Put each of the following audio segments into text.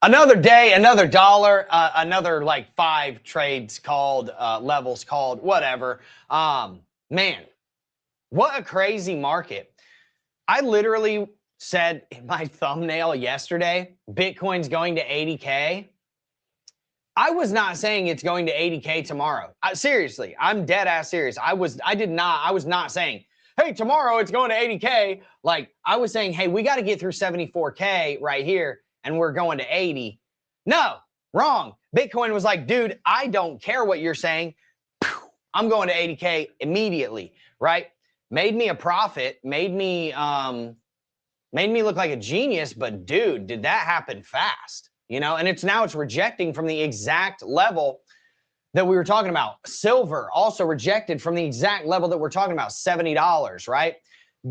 Another day, another dollar, another like 5 trades called, levels called, whatever. Man, what a crazy market. I literally said in my thumbnail yesterday, Bitcoin's going to 80K. I was not saying it's going to 80K tomorrow. Seriously, I'm dead ass serious. I was not saying, hey, tomorrow it's going to 80K. Like, I was saying, hey, we got to get through 74K right here and we're going to 80. No, wrong. Bitcoin was like, dude, I don't care what you're saying. I'm going to 80K immediately, right? Made me a profit, made me look like a genius, but dude, did that happen fast? You know, and now it's rejecting from the exact level that we were talking about. Silver also rejected from the exact level that we're talking about, $70, right?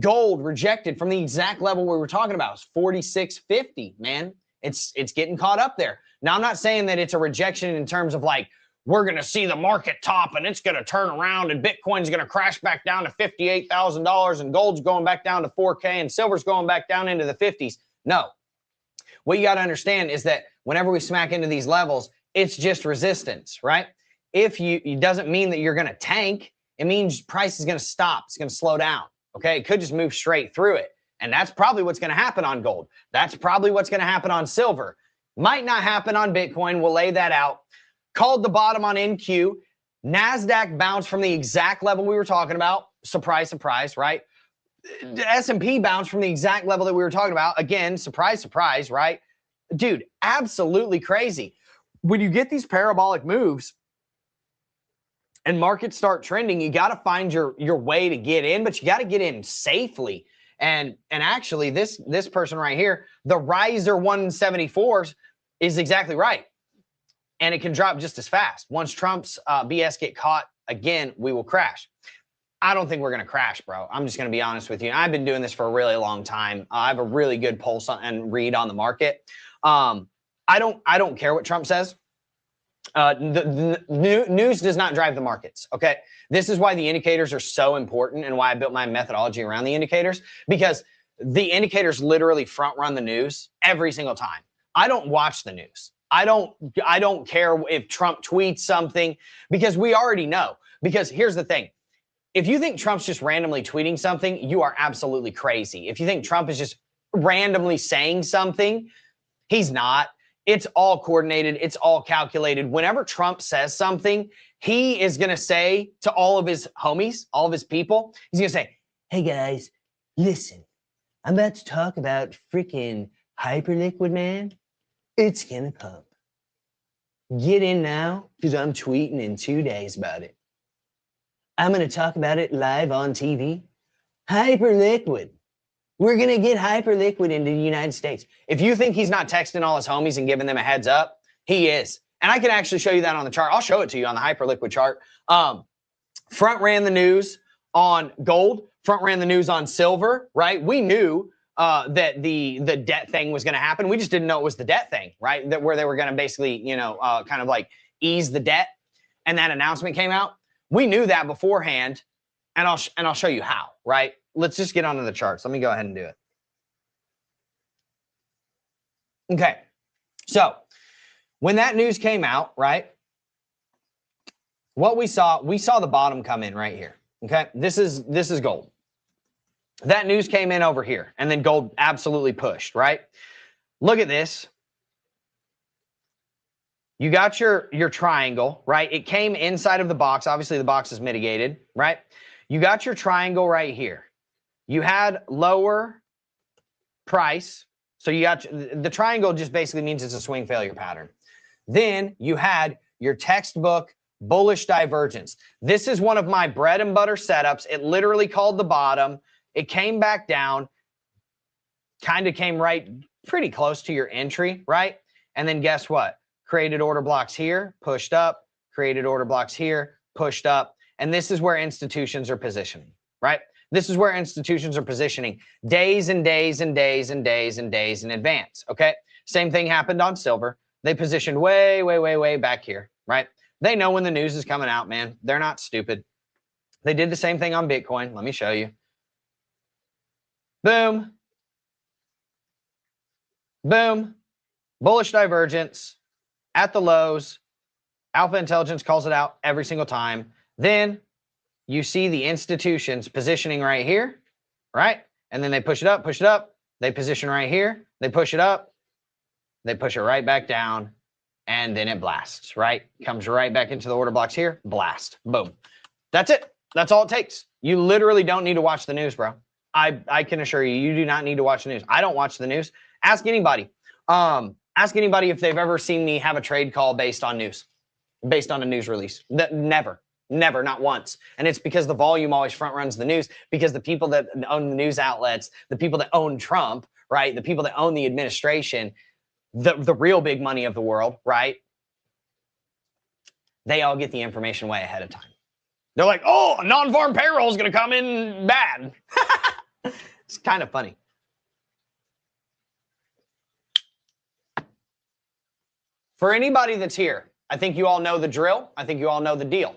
Gold rejected from the exact level we were talking about, $46.50, man. It's getting caught up there. Now, I'm not saying that it's a rejection in terms of like, we're going to see the market top and it's going to turn around and Bitcoin's going to crash back down to $58,000 and gold's going back down to 4K and silver's going back down into the 50s. No. What you got to understand is that whenever we smack into these levels, it's just resistance, right? It doesn't mean that you're going to tank. It means price is going to stop. It's going to slow down, okay? It could just move straight through it. And that's probably what's going to happen on gold. That's probably what's going to happen on silver. Might not happen on Bitcoin. We'll lay that out. Called the bottom on NQ. NASDAQ bounced from the exact level we were talking about. Surprise, surprise, right? The S&P bounced from the exact level that we were talking about. Again, surprise, surprise, right? Dude, absolutely crazy. When you get these parabolic moves and markets start trending, you got to find your way to get in, but you got to get in safely. And actually, this person right here, the riser 174s is exactly right. And it can drop just as fast. Once Trump's BS get caught again, we will crash. I don't think we're going to crash, bro. I'm just going to be honest with you. I've been doing this for a really long time. I have a really good pulse and read on the market. I don't care what Trump says. The news does not drive the markets, okay? This is why the indicators are so important and why I built my methodology around the indicators, because the indicators literally front run the news every single time. I don't watch the news. I don't care if Trump tweets something, because we already know. Because here's the thing. If you think Trump's just randomly tweeting something, you are absolutely crazy. If you think Trump is just randomly saying something, he's not. It's all coordinated. It's all calculated. Whenever Trump says something, he is going to say to all of his homies, all of his people, he's going to say, hey guys, listen, I'm about to talk about freaking Hyperliquid, man. It's going to pump. Get in now, because I'm tweeting in 2 days about it. I'm going to talk about it live on TV. Hyperliquid. We're going to get Hyperliquid into the United States. If you think he's not texting all his homies and giving them a heads up, he is. And I can actually show you that on the chart. I'll show it to you on the Hyperliquid chart. Front ran the news on gold. Front ran the news on silver, right? We knew that the debt thing was going to happen. We just didn't know it was the debt thing, right? That where they were going to basically, kind of like ease the debt. And that announcement came out. We knew that beforehand, and I'll show you how, right? Let's just get onto the charts. Let me go ahead and do it. Okay, so when that news came out, right, what we saw the bottom come in right here. Okay, this is gold. That news came in over here, and then gold absolutely pushed, right? Look at this. You got your triangle, right? It came inside of the box. Obviously, the box is mitigated, right? You got your triangle right here. You had lower price. So you got the triangle just basically means it's a swing failure pattern. Then you had your textbook bullish divergence. This is one of my bread and butter setups. It literally called the bottom. It came back down, kind of came right pretty close to your entry, right? And then guess what? Created order blocks here, pushed up, created order blocks here, pushed up. And this is where institutions are positioning, right? This is where institutions are positioning days and days and days and days and days in advance, okay? Same thing happened on silver. They positioned way, way, way, way back here, right? They know when the news is coming out, man. They're not stupid. They did the same thing on Bitcoin. Let me show you. Boom. Boom. bullish divergence at the lows. Alpha Intelligence calls it out every single time. Then you see the institutions positioning right here, right? And then they push it up, they position right here, they push it up, they push it right back down, and then it blasts, right? Comes right back into the order blocks here, blast, boom. That's it. That's all it takes. You literally don't need to watch the news, bro. I can assure you, you do not need to watch the news. I don't watch the news. Ask anybody. Ask anybody if they've ever seen me have a trade call based on news, based on a news release. Never, not once. And it's because the volume always front runs the news, because the people that own the news outlets, the people that own Trump, right? The people that own the administration, the real big money of the world, right? They all get the information way ahead of time. They're like, oh, non-farm payroll is going to come in bad. It's kind of funny. For anybody that's here, I think you all know the drill. I think you all know the deal.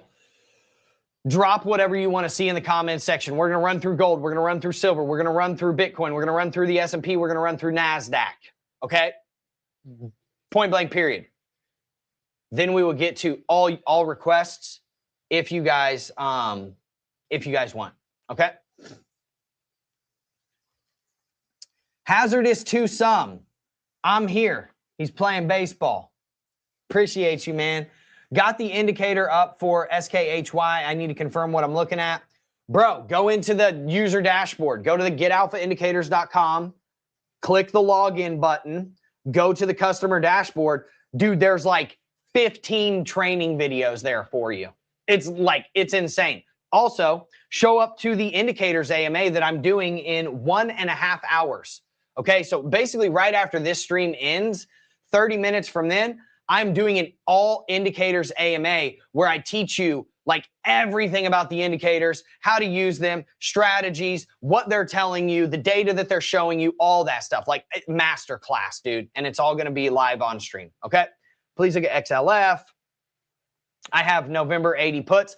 Drop whatever you want to see in the comments section. We're going to run through gold. We're going to run through silver. We're going to run through Bitcoin. We're going to run through the S&P. We're going to run through NASDAQ. Okay? Point blank period. Then we will get to all requests if you guys want. Okay? Hazardous to some. I'm here. He's playing baseball. Appreciate you, man. Got the indicator up for SKHY. I need to confirm what I'm looking at. Bro, go into the user dashboard. Go to the getalphaindicators.com. Click the login button. Go to the customer dashboard. Dude, there's like 15 training videos there for you. It's insane. Also, show up to the indicators AMA that I'm doing in 1.5 hours. Okay, so basically right after this stream ends, 30 minutes from then, I'm doing an all indicators AMA where I teach you like everything about the indicators, how to use them, strategies, what they're telling you, the data that they're showing you, all that stuff, like master class, dude. And it's all going to be live on stream. Okay, please look at XLF. I have November 80 puts.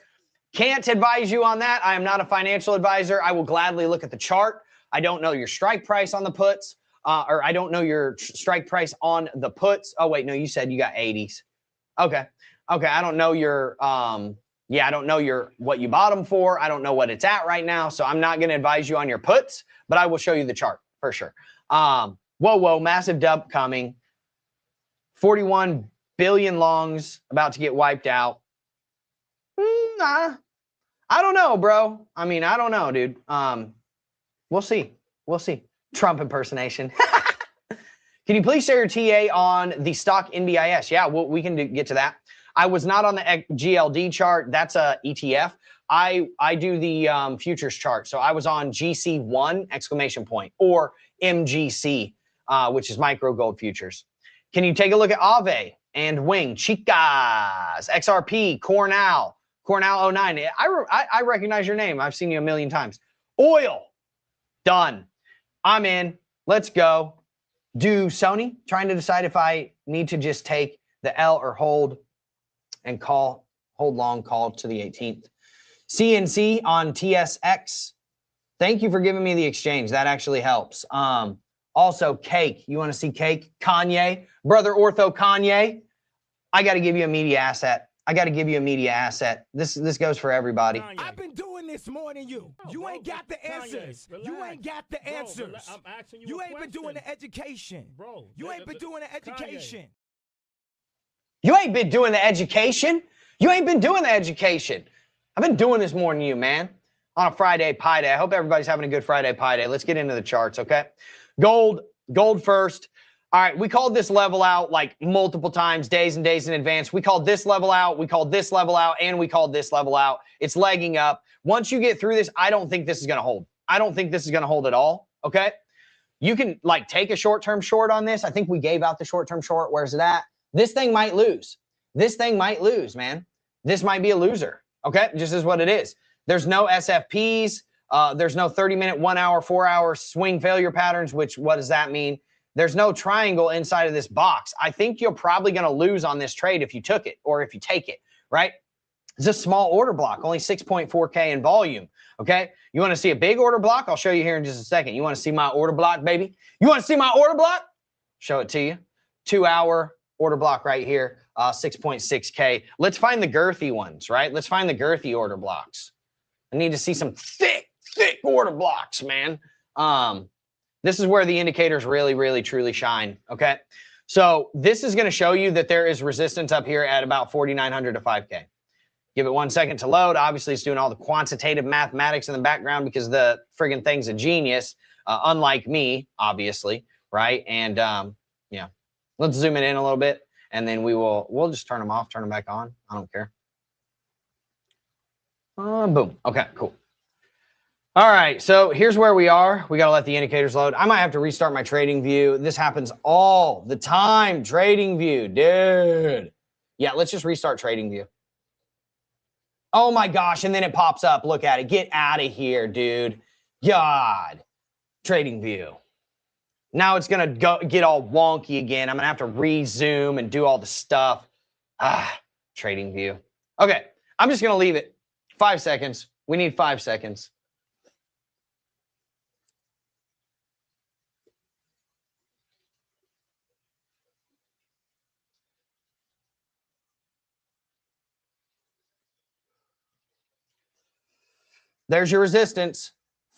Can't advise you on that. I am not a financial advisor. I will gladly look at the chart. I don't know your strike price on the puts, or I don't know your strike price on the puts. Oh, wait, no, you said you got 80s. Okay. I don't know your, I don't know what you bought them for. I don't know what it's at right now. So I'm not going to advise you on your puts, but I will show you the chart for sure. Whoa, massive dump coming. 41 billion longs about to get wiped out. I don't know, bro. I mean, I don't know, dude. We'll see. Trump impersonation. Can you please share your TA on the stock NBIS? Yeah, we can get to that. I was not on the GLD chart. That's a ETF. I do the futures chart. So I was on GC1 ! Or MGC, which is micro gold futures. Can you take a look at Aave and Wing, Chicas, XRP, Cornell 09? I recognize your name. I've seen you a million times. Oil, done. I'm in. Let's go. Do Sony, trying to decide if I need to just take the L or hold and hold long, call to the 18th. CNC on TSX. Thank you for giving me the exchange. That actually helps. Also, cake. You want to see cake? Kanye, brother Ortho Kanye. I got to give you a media asset. This goes for everybody. I've been doing this more than you. You ain't got the answers. You ain't got the answers. I'm asking You a ain't been doing the education. Bro, You ain't been doing the education. You ain't been doing the education. I've been doing this more than you, man. On a Friday Pie Day. I hope everybody's having a good Friday Pie Day. Let's get into the charts, okay? Gold first. All right, we called this level out like multiple times, days and days in advance. We called this level out, we called this level out, and we called this level out. It's legging up. Once you get through this, I don't think this is going to hold. I don't think this is going to hold at all, okay? You can like take a short-term short on this. I think we gave out the short-term short. Where's it at? This thing might lose. Man. This might be a loser, okay? Just is what it is. There's no SFPs. There's no 30-minute, 1 hour, 4 hour swing failure patterns, which what does that mean? There's no triangle inside of this box. I think you're probably going to lose on this trade if you took it or if you take it, right? It's a small order block, only 6.4K in volume, okay? You want to see a big order block? I'll show you here in just a second. You want to see my order block, baby? You want to see my order block? Show it to you. 2-hour order block right here, 6.6K. Let's find the girthy ones, right? Let's find the girthy order blocks. I need to see some thick order blocks, man. This is where the indicators really, truly shine, okay? So this is going to show you that there is resistance up here at about 4,900 to 5K. Give it 1 second to load. Obviously, it's doing all the quantitative mathematics in the background because the friggin' thing's a genius, unlike me, obviously, right? And yeah, let's zoom it in a little bit, and then we'll just turn them off, turn them back on. I don't care. Boom. Okay, cool. All right, so here's where we are. We got to let the indicators load. I might have to restart my TradingView. This happens all the time. TradingView, dude. Yeah, let's just restart TradingView. Oh my gosh, and then it pops up. Look at it. Get out of here, dude. God. TradingView. Now it's going to get all wonky again. I'm going to have to rezoom and do all the stuff. TradingView. Okay, I'm just going to leave it. 5 seconds. We need 5 seconds. There's your resistance,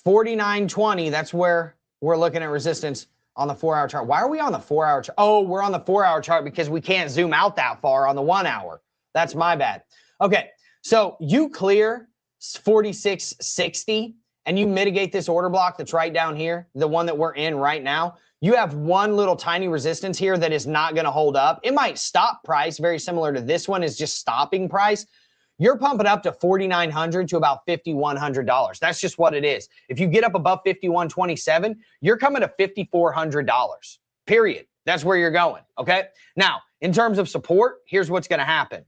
49.20. That's where we're looking at resistance on the 4-hour chart. Why are we on the 4-hour chart? Oh, we're on the 4-hour chart because we can't zoom out that far on the 1 hour. That's my bad. Okay, so you clear 46.60 and you mitigate this order block that's right down here, the one that we're in right now. You have one little tiny resistance here that is not going to hold up. It might stop price, very similar to this one is just stopping price. You're pumping up to $4,900 to about $5,100. That's just what it is. If you get up above $5,127, you're coming to $5,400, period. That's where you're going, okay? Now, in terms of support, here's what's going to happen.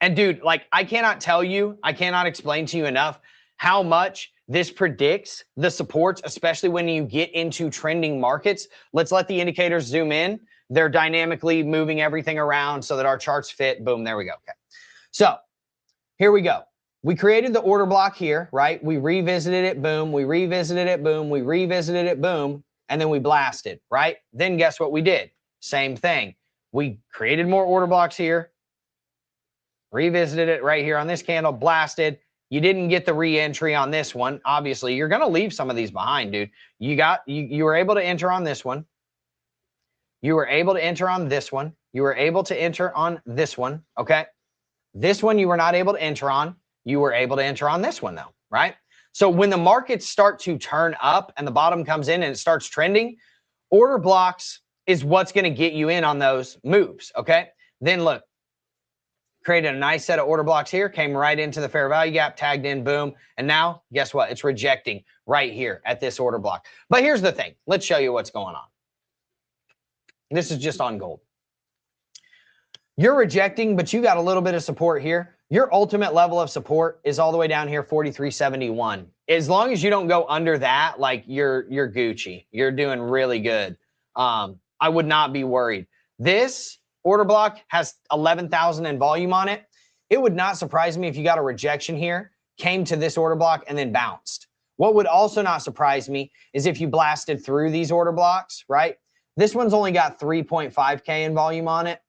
And dude, like I cannot tell you, I cannot explain to you enough how much this predicts the supports, especially when you get into trending markets. Let's let the indicators zoom in. They're dynamically moving everything around so that our charts fit. Boom, there we go, okay. So here we go. We created the order block here, right? We revisited it, boom. We revisited it, boom. We revisited it, boom. And then we blasted, right? Then guess what we did? Same thing. We created more order blocks here, revisited it right here on this candle, blasted. You didn't get the re-entry on this one. Obviously, you're going to leave some of these behind, dude. You were able to enter on this one. You were able to enter on this one. You were able to enter on this one, okay? This one you were not able to enter on. You were able to enter on this one though, right? So when the markets start to turn up and the bottom comes in and it starts trending, order blocks is what's going to get you in on those moves, okay? Then look, created a nice set of order blocks here, came right into the fair value gap, tagged in, boom. And now guess what? It's rejecting right here at this order block. But here's the thing. Let's show you what's going on. This is just on gold. You're rejecting, but you got a little bit of support here. Your ultimate level of support is all the way down here, 43.71. As long as you don't go under that, like you're Gucci. You're doing really good. I would not be worried. This order block has 11,000 in volume on it. It would not surprise me if you got a rejection here, came to this order block, and then bounced. What would also not surprise me is if you blasted through these order blocks, right? This one's only got 3.5K in volume on it.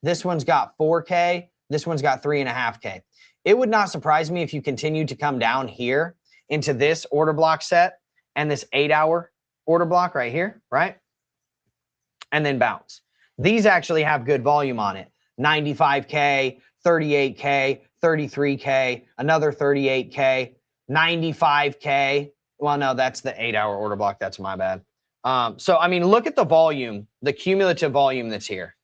This one's got 4K. This one's got 3.5K. It would not surprise me if you continued to come down here into this order block set and this 8-hour order block right here, right? And then bounce. These actually have good volume on it. 95K, 38K, 33K, another 38K, 95K. Well, no, that's the 8-hour order block. That's my bad. So, I mean, look at the volume, the cumulative volume that's here.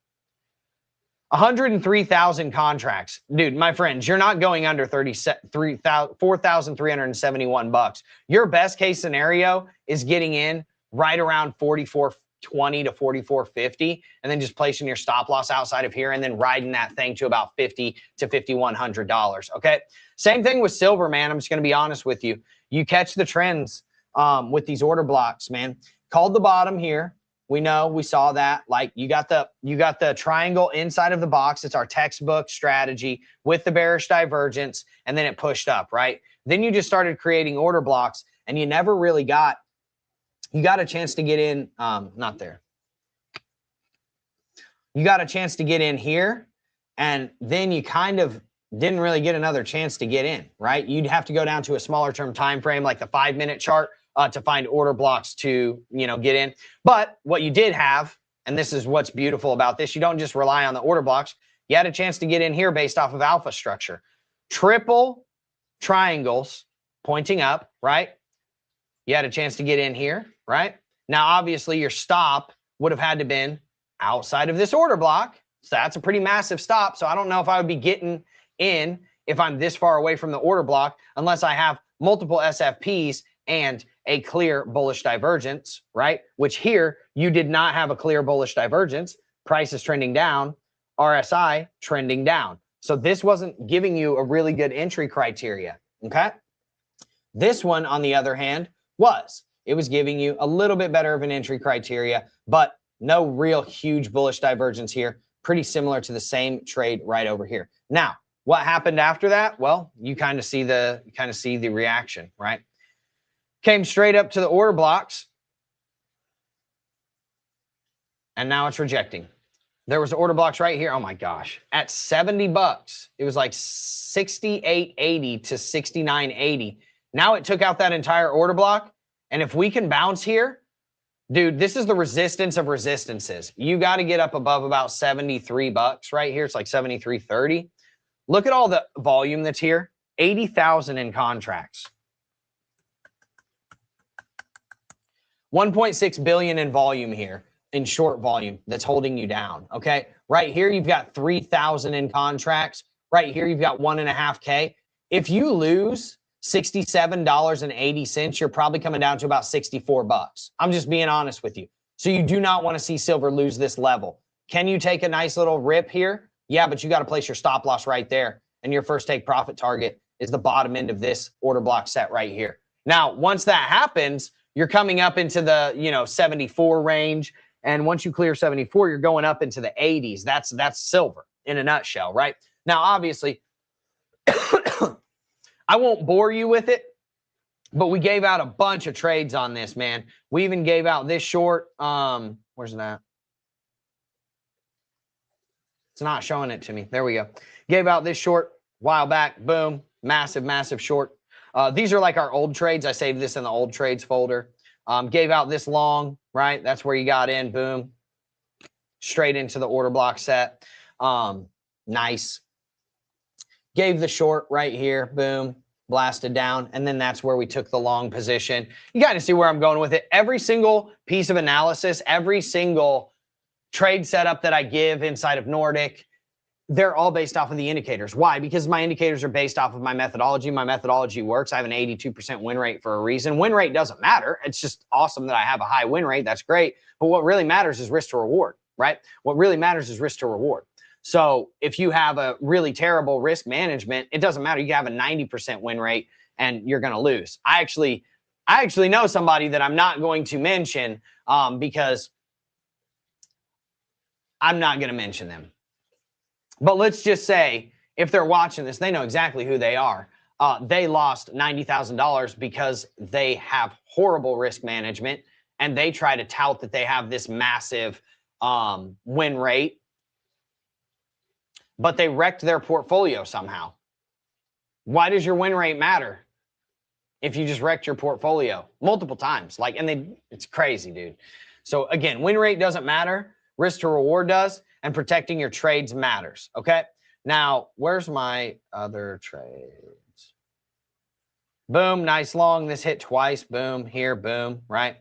103,000 contracts. Dude, my friends, you're not going under 4,371 bucks. Your best case scenario is getting in right around 44.20 to 44.50 and then just placing your stop loss outside of here and then riding that thing to about $50 to $5,100, okay? Same thing with silver, man. I'm just going to be honest with you. You catch the trends with these order blocks, man. Called the bottom here. We know, we saw that. Like you got the triangle inside of the box. It's our textbook strategy with the bearish divergence, and then it pushed up, right? Then you just started creating order blocks, and you never really got a chance to get in. Not there. you got a chance to get in here, and then you kind of didn't really get another chance to get in, right? You'd have to go down to a smaller term time frame, like the 5-minute chart, to find order blocks to, get in. But what you did have, and this is what's beautiful about this, you don't just rely on the order blocks. You had a chance to get in here based off of alpha structure. Triple triangles pointing up, right? You had a chance to get in here, right? Now, obviously, your stop would have had to been outside of this order block. So that's a pretty massive stop. So I don't know if I would be getting in if I'm this far away from the order block, unless I have multiple SFPs and a clear bullish divergence, right? Which here, you did not have a clear bullish divergence. Price is trending down, RSI trending down. So this wasn't giving you a really good entry criteria, okay? This one, on the other hand, it was giving you a little bit better of an entry criteria, but no real huge bullish divergence here. Pretty similar to the same trade right over here. Now, what happened after that? Well, you kind of see the reaction, right? Came straight up to the order blocks, and now it's rejecting. There was order blocks right here. Oh my gosh, at 70 bucks, it was like 68.80 to 69.80. Now it took out that entire order block, and if we can bounce here, dude, this is the resistance of resistances. You got to get up above about 73 bucks right here. It's like 73.30. Look at all the volume that's here. 80,000 in contracts. 1.6 billion in volume here, in short volume, that's holding you down, okay? Right here, you've got 3,000 in contracts. Right here, you've got 1.5K. If you lose $67.80, you're probably coming down to about 64 bucks. I'm just being honest with you. So you do not want to see silver lose this level. Can you take a nice little rip here? Yeah, but you got to place your stop loss right there. And your first take profit target is the bottom end of this order block set right here. Now, once that happens, you're coming up into the, 74 range. And once you clear 74, you're going up into the 80s. That's silver in a nutshell, right? Now, obviously, I won't bore you with it, but we gave out a bunch of trades on this, man. We even gave out this short. Where's that? It's not showing it to me. There we go. Gave out this short a while back. Boom. Massive, massive short. These are like our old trades. I saved this in the old trades folder. Gave out this long, right? That's where you got in. Boom. Straight into the order block set. Nice. Gave the short right here. Boom. Blasted down. And then that's where we took the long position. You got to see where I'm going with it. Every single piece of analysis, every single trade setup that I give inside of Nordic, they're all based off of the indicators. Why? Because my indicators are based off of my methodology. My methodology works. I have an 82% win rate for a reason. Win rate doesn't matter. It's just awesome that I have a high win rate. That's great. But what really matters is risk to reward, right? What really matters is risk to reward. So if you have a really terrible risk management, it doesn't matter. You can have a 90% win rate and you're going to lose. I actually know somebody that I'm not going to mention because I'm not going to mention them. But let's just say if they're watching this, they know exactly who they are. They lost $90,000 because they have horrible risk management and they try to tout that they have this massive win rate, but they wrecked their portfolio somehow. Why does your win rate matter if you just wrecked your portfolio multiple times? It's crazy, dude. So again, win rate doesn't matter. Risk to reward does. And protecting your trades matters, okay? Now, where's my other trades? Boom, nice long. This hit twice. Boom, here, boom, right?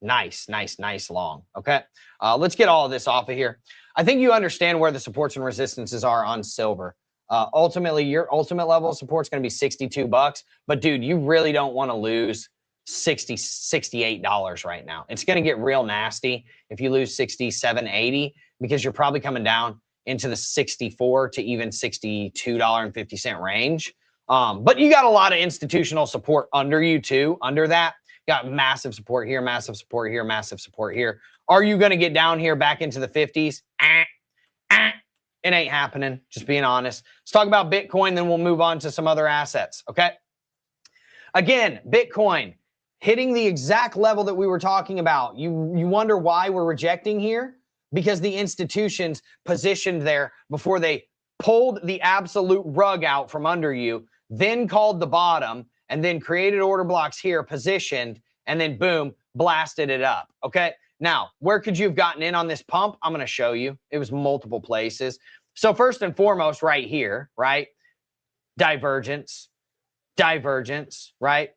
Nice, nice, nice long, okay? Let's get all of this off of here. I think you understand where the supports and resistances are on silver. Ultimately, your ultimate level of support is going to be 62 bucks. But, dude, you really don't want to lose $68 right now. It's going to get real nasty if you lose 67.80 because you're probably coming down into the 64 to even $62.50 range. But you got a lot of institutional support under you too. Under that, got massive support here, massive support here, massive support here. Are you going to get down here back into the 50s? It ain't happening. Just being honest. Let's talk about Bitcoin, then we'll move on to some other assets. Okay. Again, Bitcoin hitting the exact level that we were talking about. You wonder why we're rejecting here? because the institutions positioned there before they pulled the absolute rug out from under you, then called the bottom, and then created order blocks here, positioned, and then boom, blasted it up, okay? Now, where could you have gotten in on this pump? I'm going to show you. It was multiple places. So first and foremost, right here, right? Divergence, divergence, right?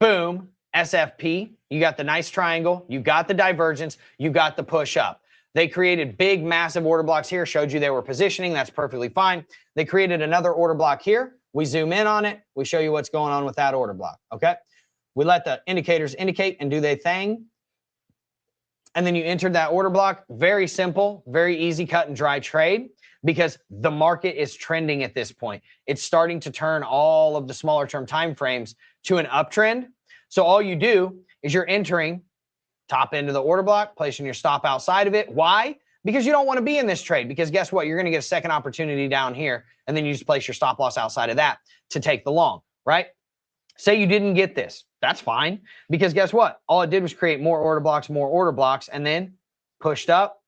Boom, SFP. You got the nice triangle. You got the divergence. You got the push up. They created big, massive order blocks here, showed you they were positioning. That's perfectly fine. They created another order block here. We zoom in on it. We show you what's going on with that order block, okay? We let the indicators indicate and do their thing. And then you entered that order block. Very simple, very easy cut and dry trade because the market is trending at this point. It's starting to turn all of the smaller term time frames to an uptrend. So all you do is you're entering top end of the order block, placing your stop outside of it. Why? Because you don't want to be in this trade, because guess what? You're going to get a second opportunity down here, and then you just place your stop loss outside of that to take the long, right? Say you didn't get this. That's fine, because guess what? All it did was create more order blocks, and then pushed up,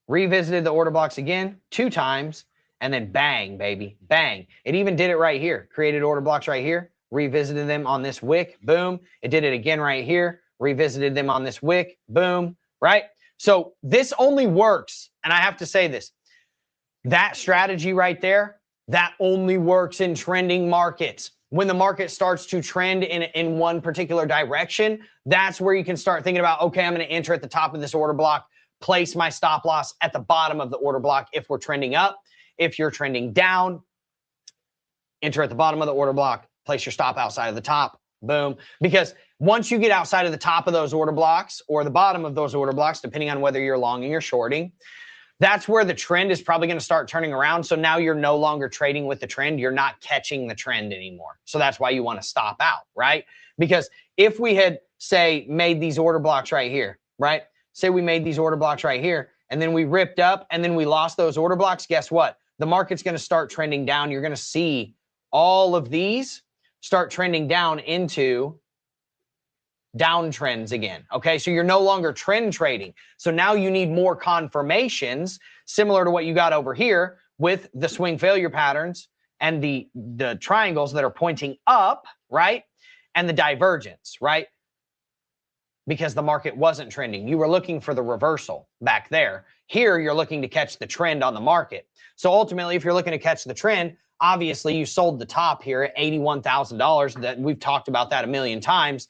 revisited the order blocks again 2 times, and then bang, baby, bang. It even did it right here. Created order blocks right here, revisited them on this wick, boom. It did it again right here, revisited them on this wick, boom, right? So this only works, and I have to say this, that strategy right there, that only works in trending markets. When the market starts to trend in one particular direction, that's where you can start thinking about, okay, I'm going to enter at the top of this order block, place my stop loss at the bottom of the order block if we're trending up. If you're trending down, enter at the bottom of the order block, place your stop outside of the top, boom. Because once you get outside of the top of those order blocks or the bottom of those order blocks, depending on whether you're longing or shorting, that's where the trend is probably going to start turning around. So now you're no longer trading with the trend. You're not catching the trend anymore. So that's why you want to stop out, right? Because if we had, say, made these order blocks right here, right? Say we made these order blocks right here, and then we ripped up, and then we lost those order blocks, guess what? The market's going to start trending down. You're going to see all of these start trending down into downtrends again. Okay, so you're no longer trend trading. So now you need more confirmations, similar to what you got over here with the swing failure patterns and the triangles that are pointing up, right? And the divergence, right? Because the market wasn't trending. You were looking for the reversal back there. Here, you're looking to catch the trend on the market. So ultimately, if you're looking to catch the trend, obviously you sold the top here at $81,000. That we've talked about that a million times.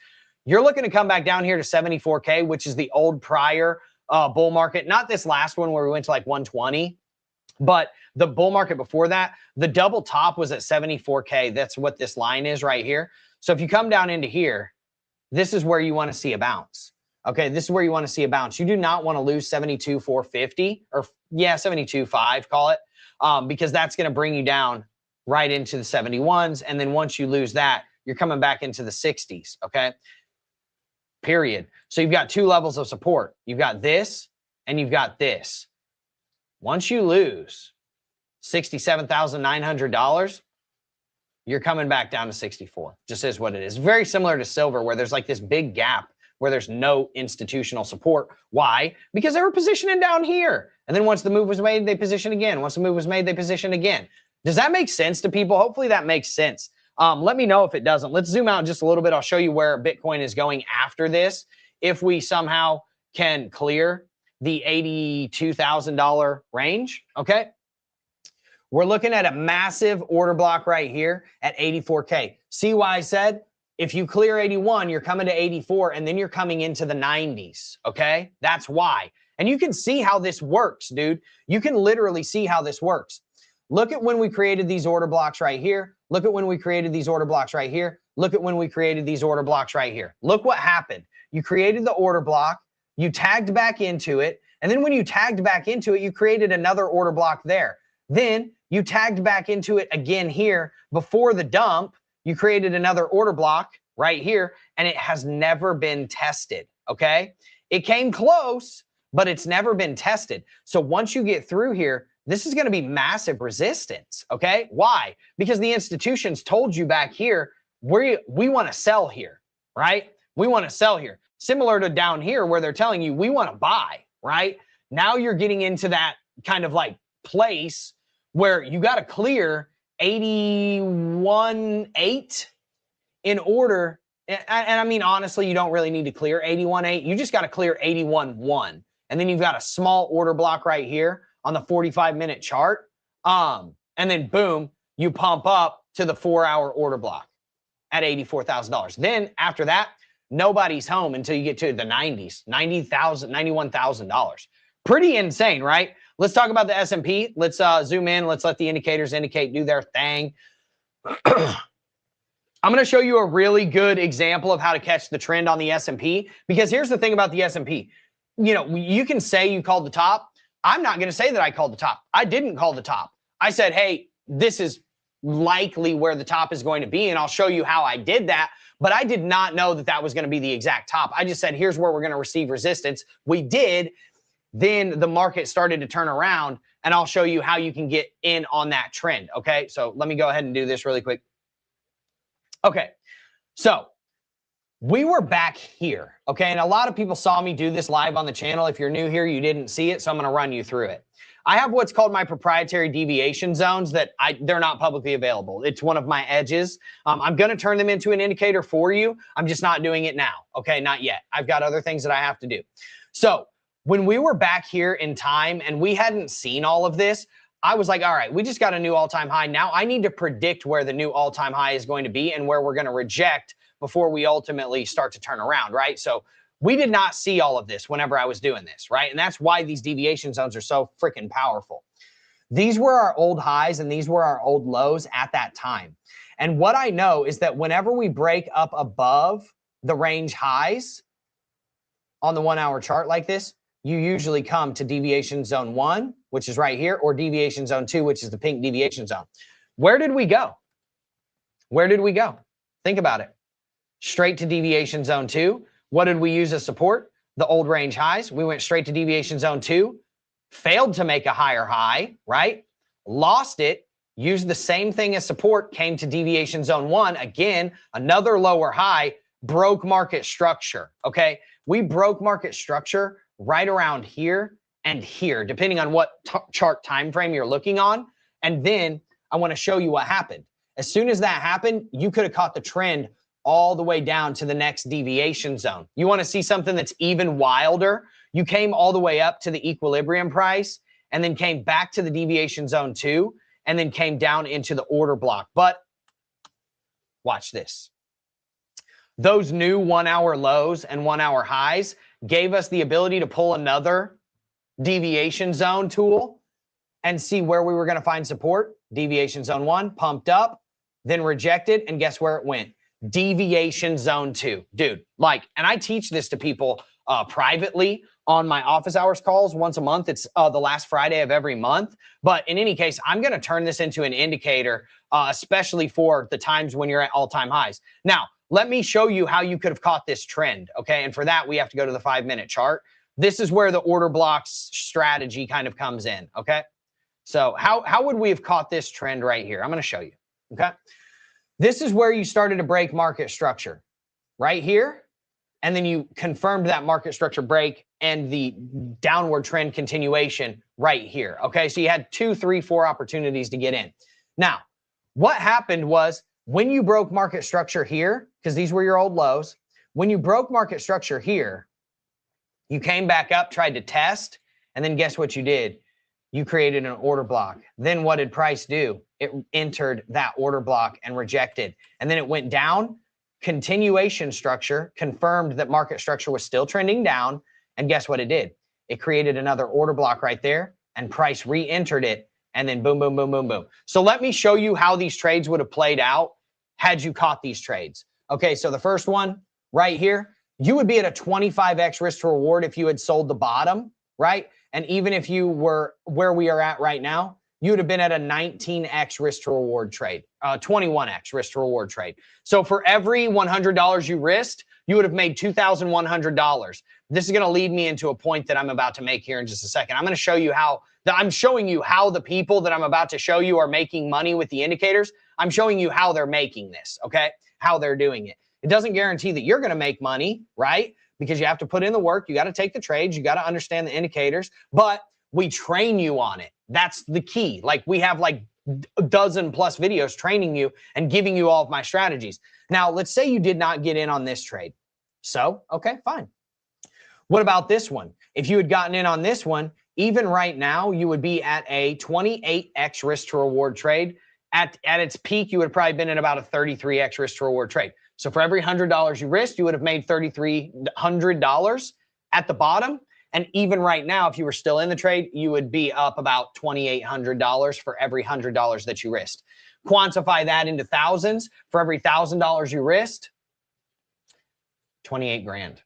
You're looking to come back down here to 74K, which is the old prior bull market. Not this last one where we went to like 120, but the bull market before that, the double top was at 74K. That's what this line is right here. So if you come down into here, this is where you want to see a bounce. Okay, this is where you want to see a bounce. You do not want to lose 72,450 or 72,500, call it, because that's going to bring you down right into the 71s. And then once you lose that, you're coming back into the 60s, okay? Period. So you've got 2 levels of support. You've got this and you've got this. Once you lose $67,900, you're coming back down to 64. Just is what it is. Very similar to silver, where there's like this big gap where there's no institutional support. Why? Because they were positioning down here. And then once the move was made, they positioned again. Once the move was made, they positioned again. Does that make sense to people? Hopefully that makes sense. Let me know if it doesn't. Let's zoom out just a little bit. I'll show you where Bitcoin is going after this. If we somehow can clear the $82,000 range, okay? We're looking at a massive order block right here at 84K. See why I said if you clear 81, you're coming to 84, and then you're coming into the 90s, okay? That's why. And you can see how this works, dude. You can literally see how this works. Look at when we created these order blocks right here. Look at when we created these order blocks right here. Look at when we created these order blocks right here. Look what happened. You created the order block, you tagged back into it, and then when you tagged back into it, you created another order block there. Then you tagged back into it again here. Before the dump, you created another order block right here, and it has never been tested, okay? It came close, but it's never been tested. So once you get through here, this is going to be massive resistance, okay? Why? Because the institutions told you back here, we want to sell here, right? We want to sell here. Similar to down here where they're telling you we want to buy, right? Now you're getting into that kind of like place where you got to clear 81.8 in order. And I mean, honestly, you don't really need to clear 81.8. You just got to clear 81.1. And then you've got a small order block right here on the 45-minute chart. And then boom, you pump up to the 4-hour order block at $84,000. Then after that, nobody's home until you get to the 90s, $90,000, $91,000. Pretty insane, right? Let's talk about the S&P. Let's zoom in. Let's let the indicators do their thing. I'm going to show you a really good example of how to catch the trend on the S&P, because here's the thing about the S&P. You know, you can say you called the top. I'm not going to say that I called the top. I didn't call the top. I said, hey, this is likely where the top is going to be, and I'll show you how I did that. But I did not know that that was going to be the exact top. I just said, here's where we're going to receive resistance. We did. Then the market started to turn around, and I'll show you how you can get in on that trend. Okay, so let me go ahead and do this really quick. Okay, so we were back here, okay? And a lot of people saw me do this live on the channel. If you're new here, you didn't see it, so I'm going to run you through it. I have what's called my proprietary deviation zones that they're not publicly available. It's one of my edges. I'm going to turn them into an indicator for you. I'm just not doing it now, okay? Not yet. I've got other things that I have to do. So when we were back here in time and we hadn't seen all of this, I was like, all right, we just got a new all-time high. Now I need to predict where the new all-time high is going to be and where we're going to reject before we ultimately start to turn around, right? So we did not see all of this whenever I was doing this, right? And that's why these deviation zones are so freaking powerful. These were our old highs and these were our old lows at that time. And what I know is that whenever we break up above the range highs on the 1-hour chart like this, you usually come to deviation zone 1, which is right here, or deviation zone 2, which is the pink deviation zone. Where did we go? Where did we go? Think about it. Straight to deviation zone 2. What did we use as support? The old range highs. We went straight to deviation zone 2, failed to make a higher high, right? Lost it, used the same thing as support, came to deviation zone 1. Again, another lower high, broke market structure, okay? We broke market structure right around here and here, depending on what chart time frame you're looking on. And then I want to show you what happened. As soon as that happened, you could have caught the trend all the way down to the next deviation zone. You want to see something that's even wilder? You came all the way up to the equilibrium price and then came back to the deviation zone 2 and then came down into the order block. But watch this. Those new 1-hour lows and 1-hour highs gave us the ability to pull another deviation zone tool and see where we were going to find support. Deviation zone 1 pumped up, then rejected, and guess where it went? Deviation zone 2. Dude, like, and I teach this to people privately on my office hours calls once a month. It's the last Friday of every month. But in any case, I'm going to turn this into an indicator, especially for the times when you're at all-time highs. Now, let me show you how you could have caught this trend, okay? And for that, we have to go to the 5-minute chart. This is where the order blocks strategy kind of comes in, okay? So how would we have caught this trend right here? I'm going to show you, okay? This is where you started to break market structure, right here. And then you confirmed that market structure break and the downward trend continuation right here, okay? So you had 2, 3, 4 opportunities to get in. Now, what happened was when you broke market structure here, because these were your old lows, when you broke market structure here, you came back up, tried to test, and then guess what you did? You created an order block. Then what did price do? It entered that order block and rejected. And then it went down, continuation structure, confirmed that market structure was still trending down. And guess what it did? It created another order block right there and price re-entered it. And then boom, boom, boom, boom, boom. So let me show you how these trades would have played out had you caught these trades. Okay, so the first one right here, you would be at a 25x risk to reward if you had sold the bottom, right? And even if you were where we are at right now, you would have been at a 19x risk to reward trade, 21x risk to reward trade. So for every $100 you risked, you would have made $2,100. This is going to lead me into a point that I'm about to make here in just a second. I'm going to show you how I'm showing you how the people that I'm about to show you are making money with the indicators. I'm showing you how they're making this, okay? How they're doing it. It doesn't guarantee that you're going to make money, right? because you have to put in the work. You got to take the trades. You got to understand the indicators, but we train you on it. That's the key. Like we have like a dozen plus videos training you and giving you all of my strategies. Now, let's say you did not get in on this trade. So, okay, fine. What about this one? If you had gotten in on this one, even right now, you would be at a 28x risk to reward trade. At its peak, you would have probably been in about a 33x risk to reward trade. So for every $100 you risked, you would have made $3,300 at the bottom. And even right now, if you were still in the trade, you would be up about $2,800 for every $100 that you risked. Quantify that into thousands. For every $1,000 you risked, 28 grand.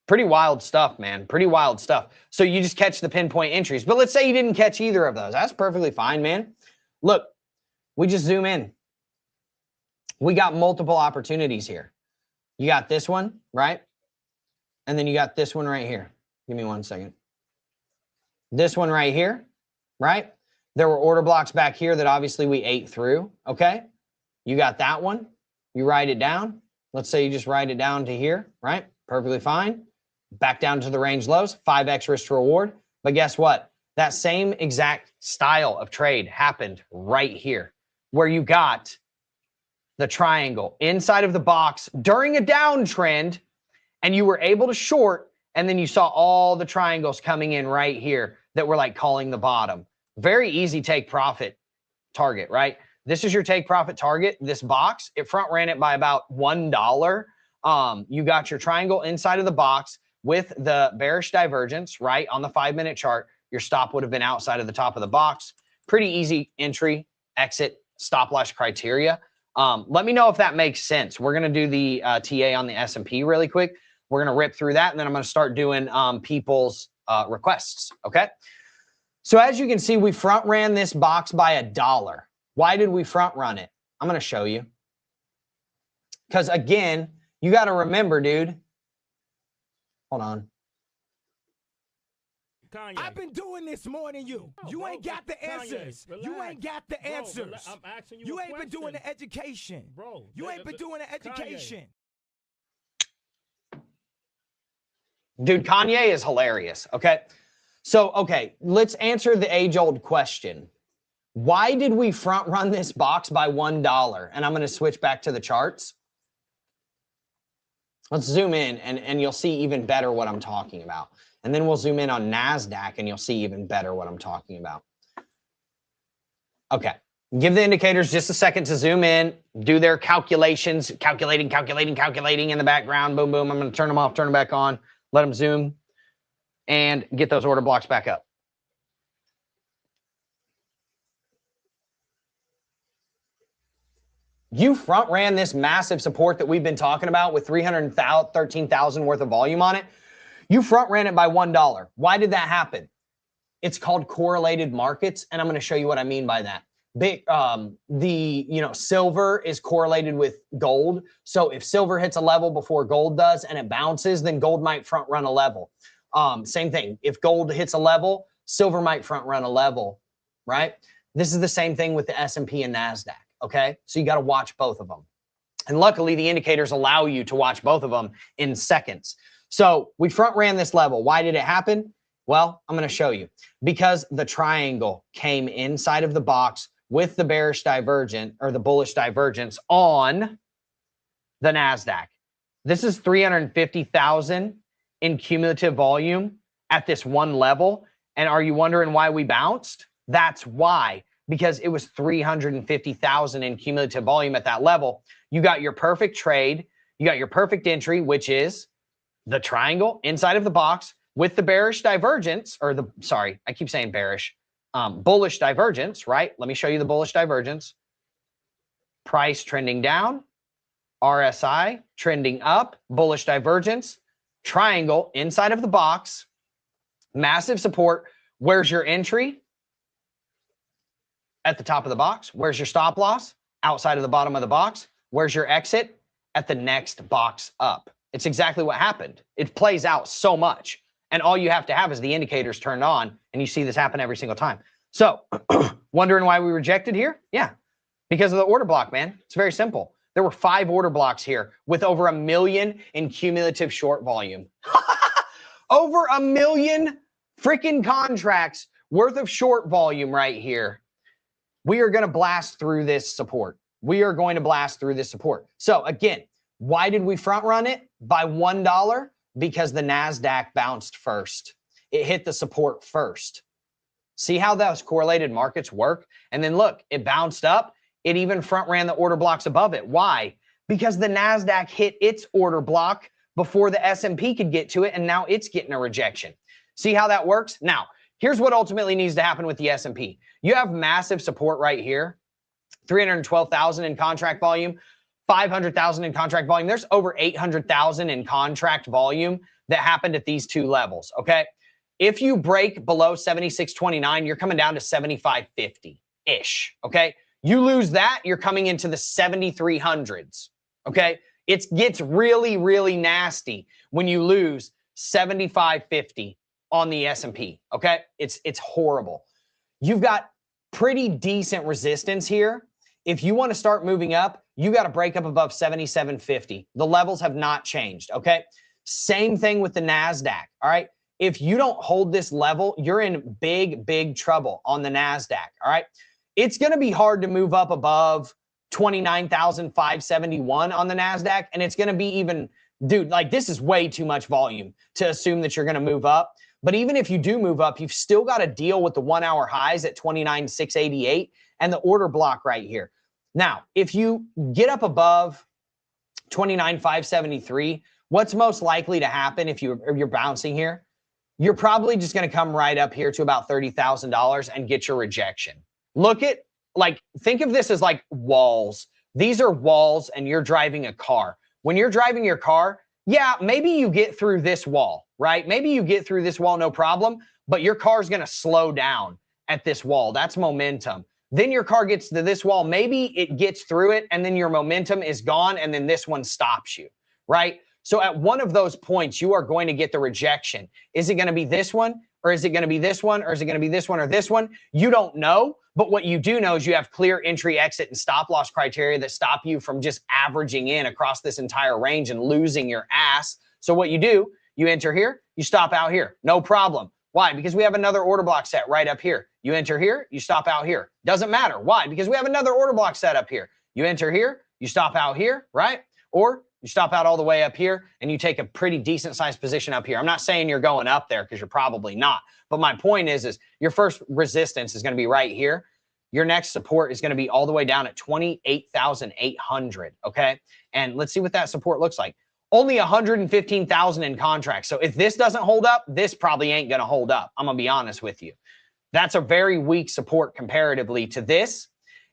Pretty wild stuff, man. Pretty wild stuff. So you just catch the pinpoint entries. But let's say you didn't catch either of those. That's perfectly fine, man. Look, we just zoom in. We got multiple opportunities here. You got this one, right? And then you got this one right here. Give me 1 second. This one right here, right? There were order blocks back here that obviously we ate through, okay? You got that one. You write it down. Let's say you just write it down to here, right? Perfectly fine. Back down to the range lows, 5x risk to reward. But guess what? That same exact style of trade happened right here, where you got the triangle inside of the box during a downtrend, and you were able to short, and then you saw all the triangles coming in right here that were like calling the bottom. Very easy take profit target, right? This is your take profit target, this box. It front ran it by about $1. You got your triangle inside of the box with the bearish divergence, right? On the 5-minute chart, your stop would have been outside of the top of the box. Pretty easy entry, exit, stop loss criteria. Let me know if that makes sense. We're going to do the TA on the S&P really quick. We're going to rip through that, and then I'm going to start doing people's requests, okay? So as you can see, we front ran this box by $1. Why did we front run it? I'm going to show you. Because again, you got to remember, dude. Hold on. Kanye. I've been doing this more than you. You ain't got the answers. You ain't got the answers. I'm asking you ain't been doing the education. Bro, you ain't been doing the education. Dude, Kanye is hilarious, okay? So, okay, let's answer the age-old question. Why did we front run this box by $1? And I'm going to switch back to the charts. Let's zoom in, and you'll see even better what I'm talking about. And then we'll zoom in on NASDAQ, and you'll see even better what I'm talking about. Okay, give the indicators just a second to zoom in, do their calculations, calculating in the background. Boom, boom. I'm going to turn them off, turn them back on, let them zoom, and get those order blocks back up. You front ran this massive support that we've been talking about with 13,000 worth of volume on it. You front ran it by $1. Why did that happen? It's called correlated markets, and I'm going to show you what I mean by that. Silver is correlated with gold. So if silver hits a level before gold does and it bounces, then gold might front run a level. Same thing. If gold hits a level, silver might front run a level, right? This is the same thing with the S&P and NASDAQ. Okay, so you got to watch both of them. And luckily, the indicators allow you to watch both of them in seconds. So we front ran this level. Why did it happen? Well, I'm going to show you. Because the triangle came inside of the box with the bearish divergent or the bullish divergence on the NASDAQ. This is 350,000 in cumulative volume at this one level. And are you wondering why we bounced? That's why. Because it was 350,000 in cumulative volume at that level. You got your perfect trade. You got your perfect entry, which is the triangle inside of the box with the bearish divergence, or I keep saying bearish, bullish divergence, right? Let me show you the bullish divergence. Price trending down, RSI trending up, bullish divergence, triangle inside of the box, massive support. Where's your entry? At the top of the box. Where's your stop loss? Outside of the bottom of the box. Where's your exit? At the next box up. It's exactly what happened. It plays out so much. And all you have to have is the indicators turned on, and you see this happen every single time. So, wondering why we rejected here? Yeah, because of the order block, man. It's very simple. There were 5 order blocks here with over 1 million in cumulative short volume. Over 1 million freaking contracts worth of short volume right here. We are going to blast through this support. We are going to blast through this support. So again, why did we front run it by $1? Because the NASDAQ bounced first. It hit the support first. See how those correlated markets work? And then look, it bounced up. It even front ran the order blocks above it. Why? Because the NASDAQ hit its order block before the S&P could get to it, and now it's getting a rejection. See how that works? Now, here's what ultimately needs to happen with the S&P. You have massive support right here, 312,000 in contract volume, 500,000 in contract volume. There's over 800,000 in contract volume that happened at these two levels, okay? If you break below 76.29, you're coming down to 75.50-ish, okay? You lose that, you're coming into the 7,300s, okay? It gets really, really nasty when you lose 75.50 on the S&P, okay? It's horrible. You've got pretty decent resistance here. If you want to start moving up, you got to break up above 77.50. The levels have not changed, okay? Same thing with the NASDAQ, all right? If you don't hold this level, you're in big, big trouble on the NASDAQ, all right? It's going to be hard to move up above 29,571 on the NASDAQ, and it's going to be even, dude, like this is way too much volume to assume that you're going to move up. But even if you do move up, you've still got to deal with the 1-hour highs at 29,688 and the order block right here. Now, if you get up above 29,573, what's most likely to happen if you're bouncing here? You're probably just going to come right up here to about $30,000 and get your rejection. Look at, like, think of this as like walls. These are walls and you're driving a car. When you're driving your car, yeah, maybe you get through this wall, right? Maybe you get through this wall, no problem, but your car's going to slow down at this wall. That's momentum. Then your car gets to this wall. Maybe it gets through it and then your momentum is gone and then this one stops you, right? So at one of those points, you are going to get the rejection. Is it going to be this one? Or is it going to be this one? Or is it going to be this one or this one? You don't know. But what you do know is you have clear entry, exit, and stop loss criteria that stop you from just averaging in across this entire range and losing your ass. So what you do, you enter here, you stop out here. No problem. Why? Because we have another order block set right up here. You enter here, you stop out here. Doesn't matter. Why? Because we have another order block set up here. You enter here, you stop out here, right? Or you stop out all the way up here and you take a pretty decent sized position up here. I'm not saying you're going up there because you're probably not. But my point is your first resistance is going to be right here. Your next support is going to be all the way down at 28,800. Okay. And let's see what that support looks like. Only 115,000 in contracts. So if this doesn't hold up, this probably ain't going to hold up. I'm going to be honest with you. That's a very weak support comparatively to this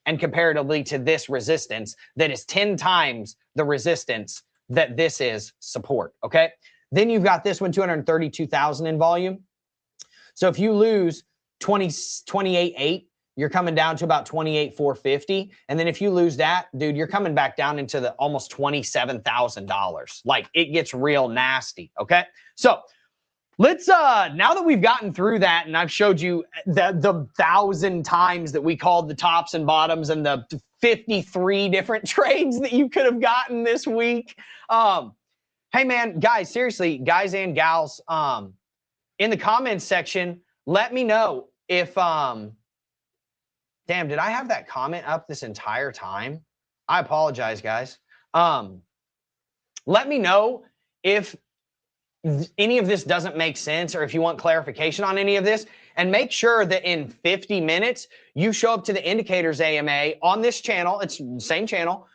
and comparatively to this resistance that is 10 times the resistance that this is support, okay? Then you've got this one, 232,000 in volume. So if you lose 28.8, you're coming down to about 28,450. And then if you lose that, dude, you're coming back down into the almost $27,000. Like it gets real nasty, okay? So let's, now that we've gotten through that and I've showed you the 1,000 times that we called the tops and bottoms and the 53 different trades that you could have gotten this week. Hey man, guys, seriously, guys and gals, in the comments section, let me know if, damn, did I have that comment up this entire time? I apologize, guys. Let me know if any of this doesn't make sense or if you want clarification on any of this, and make sure that in 50 minutes, you show up to the indicators AMA on this channel. It's the same channel.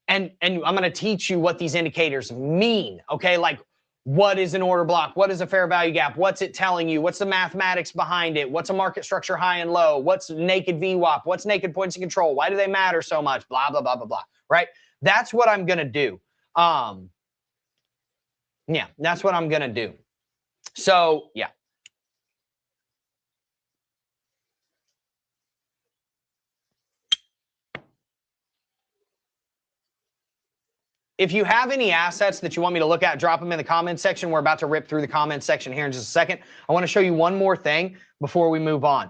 And I'm going to teach you what these indicators mean. Okay. Like what is an order block? What is a fair value gap? What's it telling you? What's the mathematics behind it? What's a market structure high and low? What's naked VWAP? What's naked points of control? Why do they matter so much? Blah, blah, blah, blah, blah. Right. That's what I'm going to do. Yeah, that's what I'm going to do. So, yeah. If you have any assets that you want me to look at, drop them in the comments section. We're about to rip through the comments section here in just a second. I want to show you one more thing before we move on.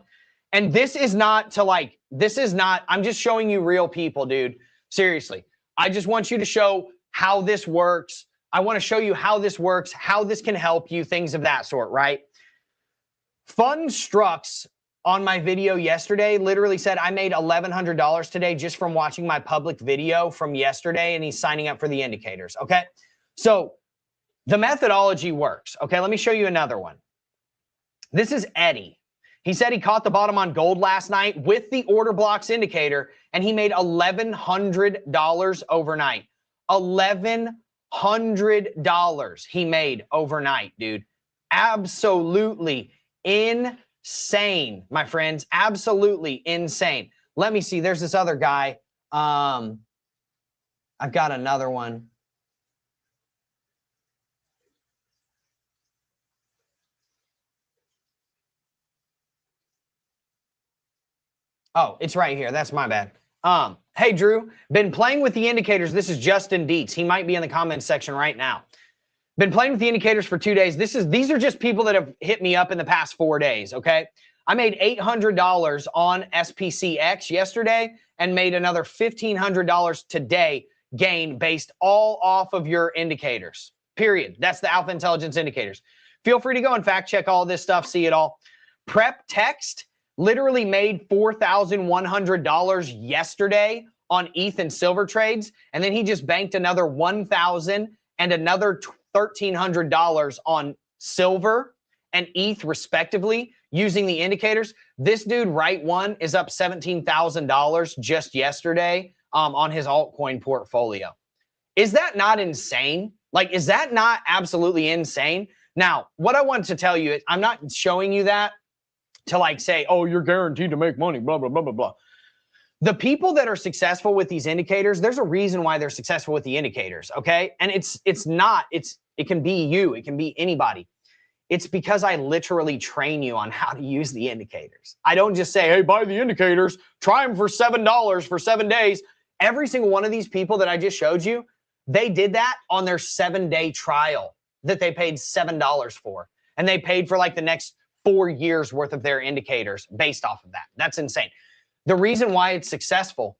And this is not to like, this is not, I'm just showing you real people, dude. Seriously. I just want you to show how this works. I want to show you how this works, how this can help you, things of that sort, right? Funstructs on my video yesterday literally said I made $1,100 today just from watching my public video from yesterday, and he's signing up for the indicators, okay? So the methodology works, okay? Let me show you another one. This is Eddie. He said he caught the bottom on gold last night with the order blocks indicator, and he made $1,100 overnight. $1,100 he made overnight, dude. Absolutely insane, my friends. Absolutely insane. Let me see. There's this other guy. I've got another one. Oh, it's right here. That's my bad. Hey, Drew, been playing with the indicators. This is Justin Dietz. He might be in the comments section right now. Been playing with the indicators for 2 days. These are just people that have hit me up in the past 4 days, okay? I made $800 on SPCX yesterday and made another $1,500 today gain based all off of your indicators, period. That's the Alpha Intelligence indicators. Feel free to go and fact check all this stuff, see it all. Prep Text literally made $4,100 yesterday on ETH and silver trades, and then he just banked another $1,000 and another $1,300 on silver and ETH respectively using the indicators. This dude, Right One, is up $17,000 just yesterday on his altcoin portfolio. Is that not insane? Like, is that not absolutely insane? Now, what I want to tell you is I'm not showing you that to like say, oh, you're guaranteed to make money, blah, blah, blah, blah, blah. The people that are successful with these indicators, there's a reason why they're successful with the indicators, okay? And it can be you, it can be anybody. It's because I literally train you on how to use the indicators. I don't just say, hey, buy the indicators, try them for $7 for 7 days. Every single one of these people that I just showed you, they did that on their 7-day trial that they paid $7 for. And they paid for like the next 4 years worth of their indicators based off of that. That's insane. The reason why it's successful,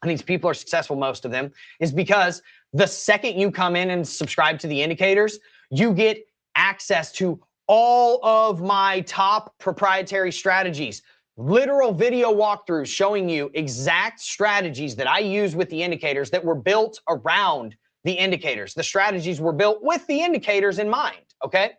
and these people are successful, most of them, is because the second you come in and subscribe to the indicators, you get access to all of my top proprietary strategies, literal video walkthroughs showing you exact strategies that I use with the indicators that were built around the indicators. The strategies were built with the indicators in mind, okay?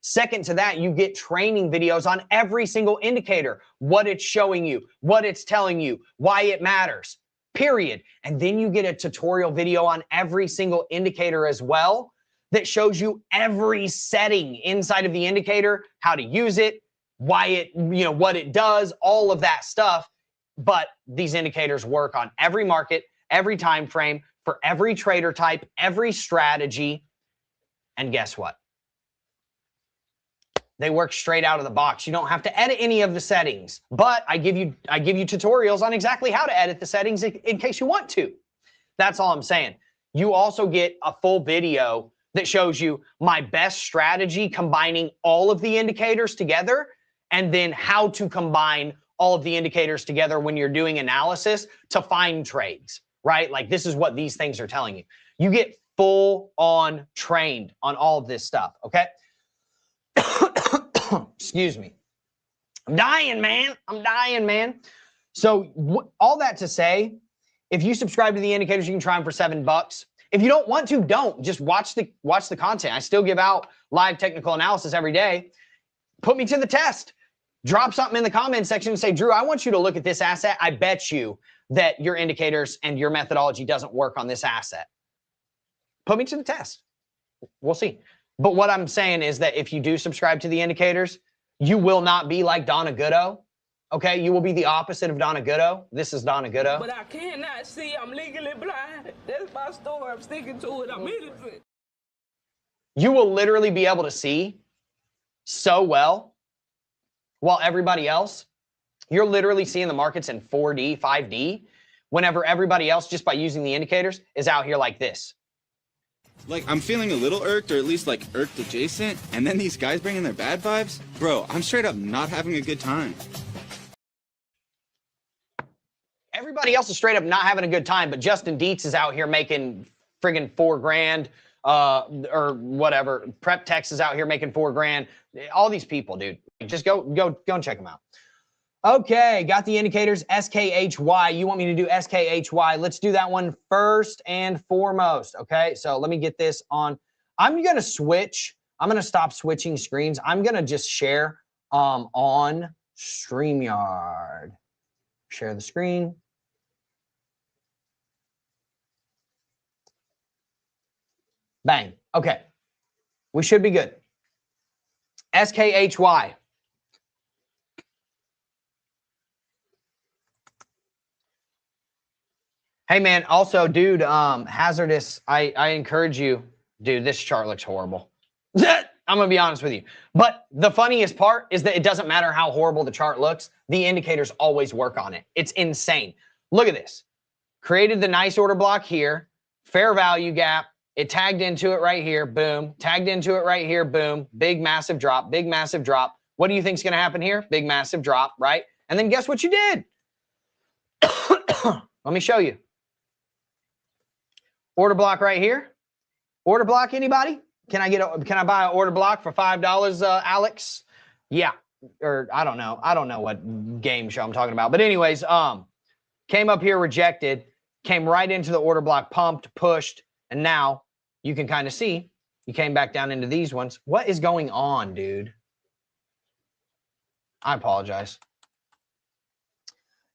Second to that, you get training videos on every single indicator, what it's showing you, what it's telling you, why it matters, period. And then you get a tutorial video on every single indicator as well that shows you every setting inside of the indicator, how to use it, why it, what it does, all of that stuff. But these indicators work on every market, every time frame, for every trader type, every strategy. And guess what? They work straight out of the box. You don't have to edit any of the settings, but I give you tutorials on exactly how to edit the settings in case you want to. That's all I'm saying. You also get a full video that shows you my best strategy combining all of the indicators together, and then how to combine all of the indicators together when you're doing analysis to find trades, right? Like, this is what these things are telling you. You get full on trained on all of this stuff, okay? Excuse me. I'm dying, man. I'm dying, man. So all that to say, if you subscribe to the indicators, you can try them for $7. If you don't want to, don't. Just watch the content. I still give out live technical analysis every day. Put me to the test. Drop something in the comment section and say, Drew, I want you to look at this asset. I bet you that your indicators and your methodology doesn't work on this asset. Put me to the test. We'll see. But what I'm saying is that if you do subscribe to the indicators, you will not be like Donna Goodo. Okay, you will be the opposite of Donna Goodo. This is Donna Goodo. But I cannot see. I'm legally blind. That's my story. I'm sticking to it. I'm innocent. You will literally be able to see so well, while everybody else, you're literally seeing the markets in 4D, 5D, whenever everybody else, just by using the indicators, is out here like this. Like, I'm feeling a little irked, or at least like irked adjacent, and then these guys bring in their bad vibes. Bro, I'm straight up not having a good time. Everybody everybody else is straight up not having a good time, but Justin Dietz is out here making friggin' $4 grand, or whatever. Prep Tex is out here making $4 grand. All these people, dude. Just go and check them out. Okay, got the indicators, SKHY. You want me to do SKHY? Let's do that one first and foremost, okay? So let me get this on. I'm going to switch. I'm going to stop switching screens. I'm going to just share on StreamYard. Share the screen. Bang. Okay. We should be good. SKHY. Hey, man. Also, dude, hazardous. I encourage you. Dude, this chart looks horrible. I'm going to be honest with you. But the funniest part is that it doesn't matter how horrible the chart looks. The indicators always work on it. It's insane. Look at this. Created the nice order block here. Fair value gap. It tagged into it right here. Boom. Tagged into it right here. Boom. Big, massive drop. Big, massive drop. What do you think is going to happen here? Big, massive drop, right? And then guess what you did? Let me show you. Order block right here. Order block, anybody? Can I buy an order block for $5, Alex? Yeah. Or I don't know. I don't know what game show I'm talking about. But anyways, came up here, rejected, came right into the order block, pumped, pushed, and now you can kind of see you came back down into these ones. What is going on, dude? I apologize.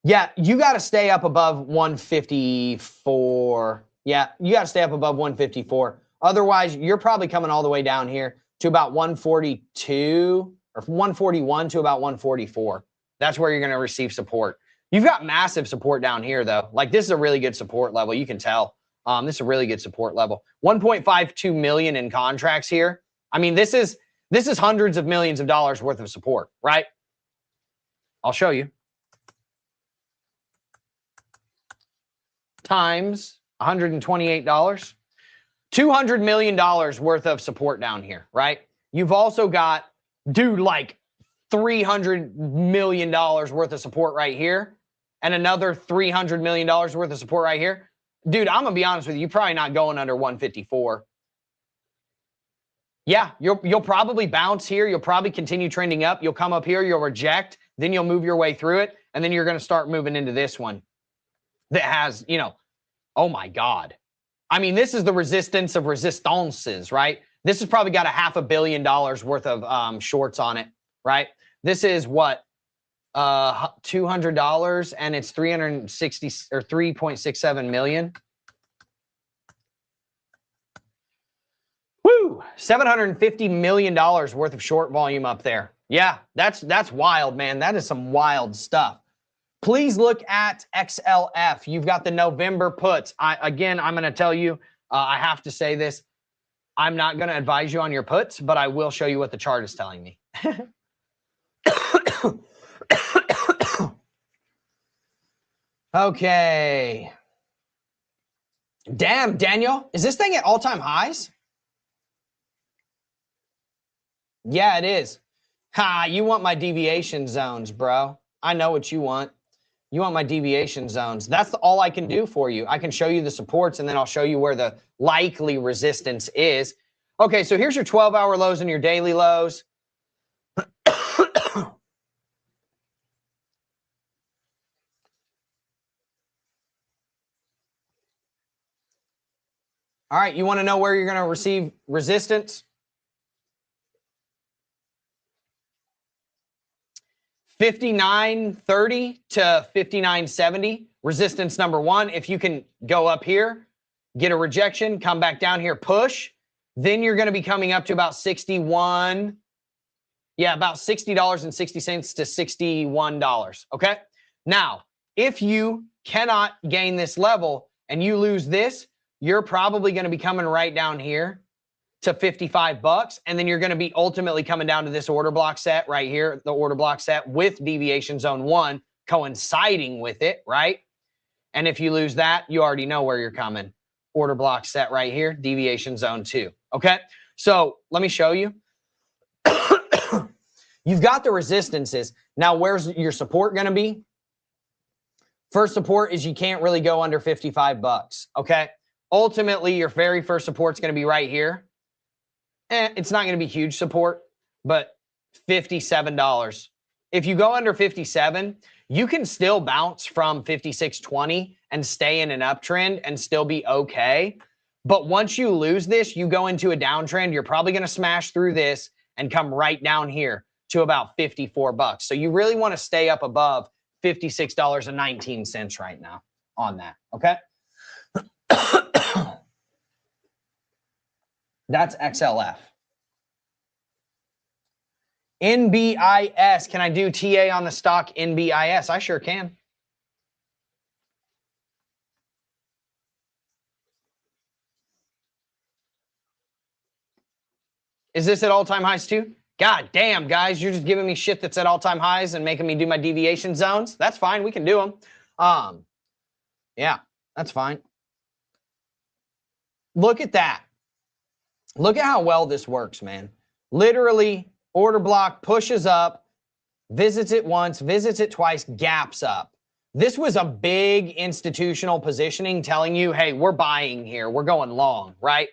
Yeah, you got to stay up above 154. Yeah, you got to stay up above 154. Otherwise, you're probably coming all the way down here to about 142 or 141 to about 144. That's where you're going to receive support. You've got massive support down here, though. Like, this is a really good support level. You can tell. This is a really good support level. 1.52 million in contracts here. I mean, this is hundreds of millions of dollars worth of support, right? I'll show you. Times $128. $200 million worth of support down here, right? You've also got, dude, like $300 million worth of support right here and another $300 million worth of support right here. Dude, I'm going to be honest with you. You're probably not going under 154. Yeah, you'll probably bounce here. You'll probably continue trending up. You'll come up here. You'll reject. Then you'll move your way through it. And then you're going to start moving into this one that has, you know, oh my God. I mean, this is the resistance of resistances, right? This has probably got $500 million worth of shorts on it, right? This is what, $200, and it's 360 or 3.67 million. Woo! $750 million worth of short volume up there. Yeah, that's wild, man. That is some wild stuff. Please look at XLF. You've got the November puts. I'm going to tell you, I have to say this. I'm not going to advise you on your puts, but I will show you what the chart is telling me. Okay. Damn, Daniel. Is this thing at all-time highs? Yeah, it is. Ha, you want my deviation zones, bro. I know what you want. You want my deviation zones. That's all I can do for you. I can show you the supports, and then I'll show you where the likely resistance is. Okay, so here's your 12-hour lows and your daily lows. All right, you want to know where you're going to receive resistance? 59.30 to 59.70. Resistance number one. If you can go up here, get a rejection, come back down here, push, then you're going to be coming up to about 61. Yeah, about $60.60 to $61. Okay. Now, if you cannot gain this level and you lose this, you're probably going to be coming right down here to $55. And then you're going to be ultimately coming down to this order block set right here, the order block set with deviation zone 1 coinciding with it, right? And if you lose that, you already know where you're coming. Order block set right here, deviation zone 2. Okay. So let me show you. You've got the resistances. Now, where's your support going to be? First support is you can't really go under 55 bucks, okay? Ultimately, your very first support's going to be right here. It's not going to be huge support, but $57. If you go under 57, you can still bounce from 56.20 and stay in an uptrend and still be okay. But once you lose this, you go into a downtrend, you're probably going to smash through this and come right down here to about 54 bucks. So you really want to stay up above $56.19 right now on that, okay? That's XLF. NBIS. Can I do TA on the stock NBIS? I sure can. Is this at all-time highs too? God damn, guys, you're just giving me shit that's at all-time highs and making me do my deviation zones. That's fine. We can do them. Yeah, that's fine. Look at that. Look at how well this works, man. Literally, order block pushes up, visits it once, visits it twice, gaps up. This was a big institutional positioning telling you, hey, we're buying here. We're going long, right?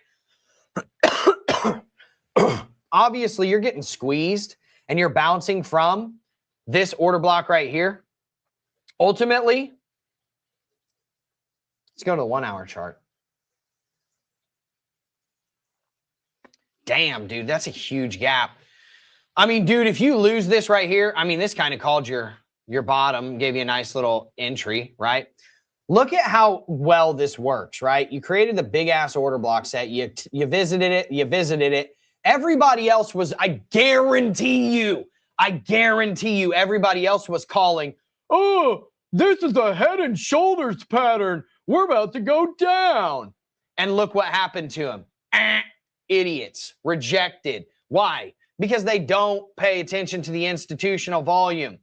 Obviously, you're getting squeezed and you're bouncing from this order block right here. Ultimately, let's go to the 1 hour chart. Damn, dude, that's a huge gap. I mean, dude, if you lose this right here, I mean, this kind of called your bottom, gave you a nice little entry, right? Look at how well this works, right? You created the big ass order block set. You visited it. Everybody else was, I guarantee you, everybody else was calling, oh, this is a head and shoulders pattern. We're about to go down. And look what happened to him. Idiots. Rejected. Why? Because they don't pay attention to the institutional volume.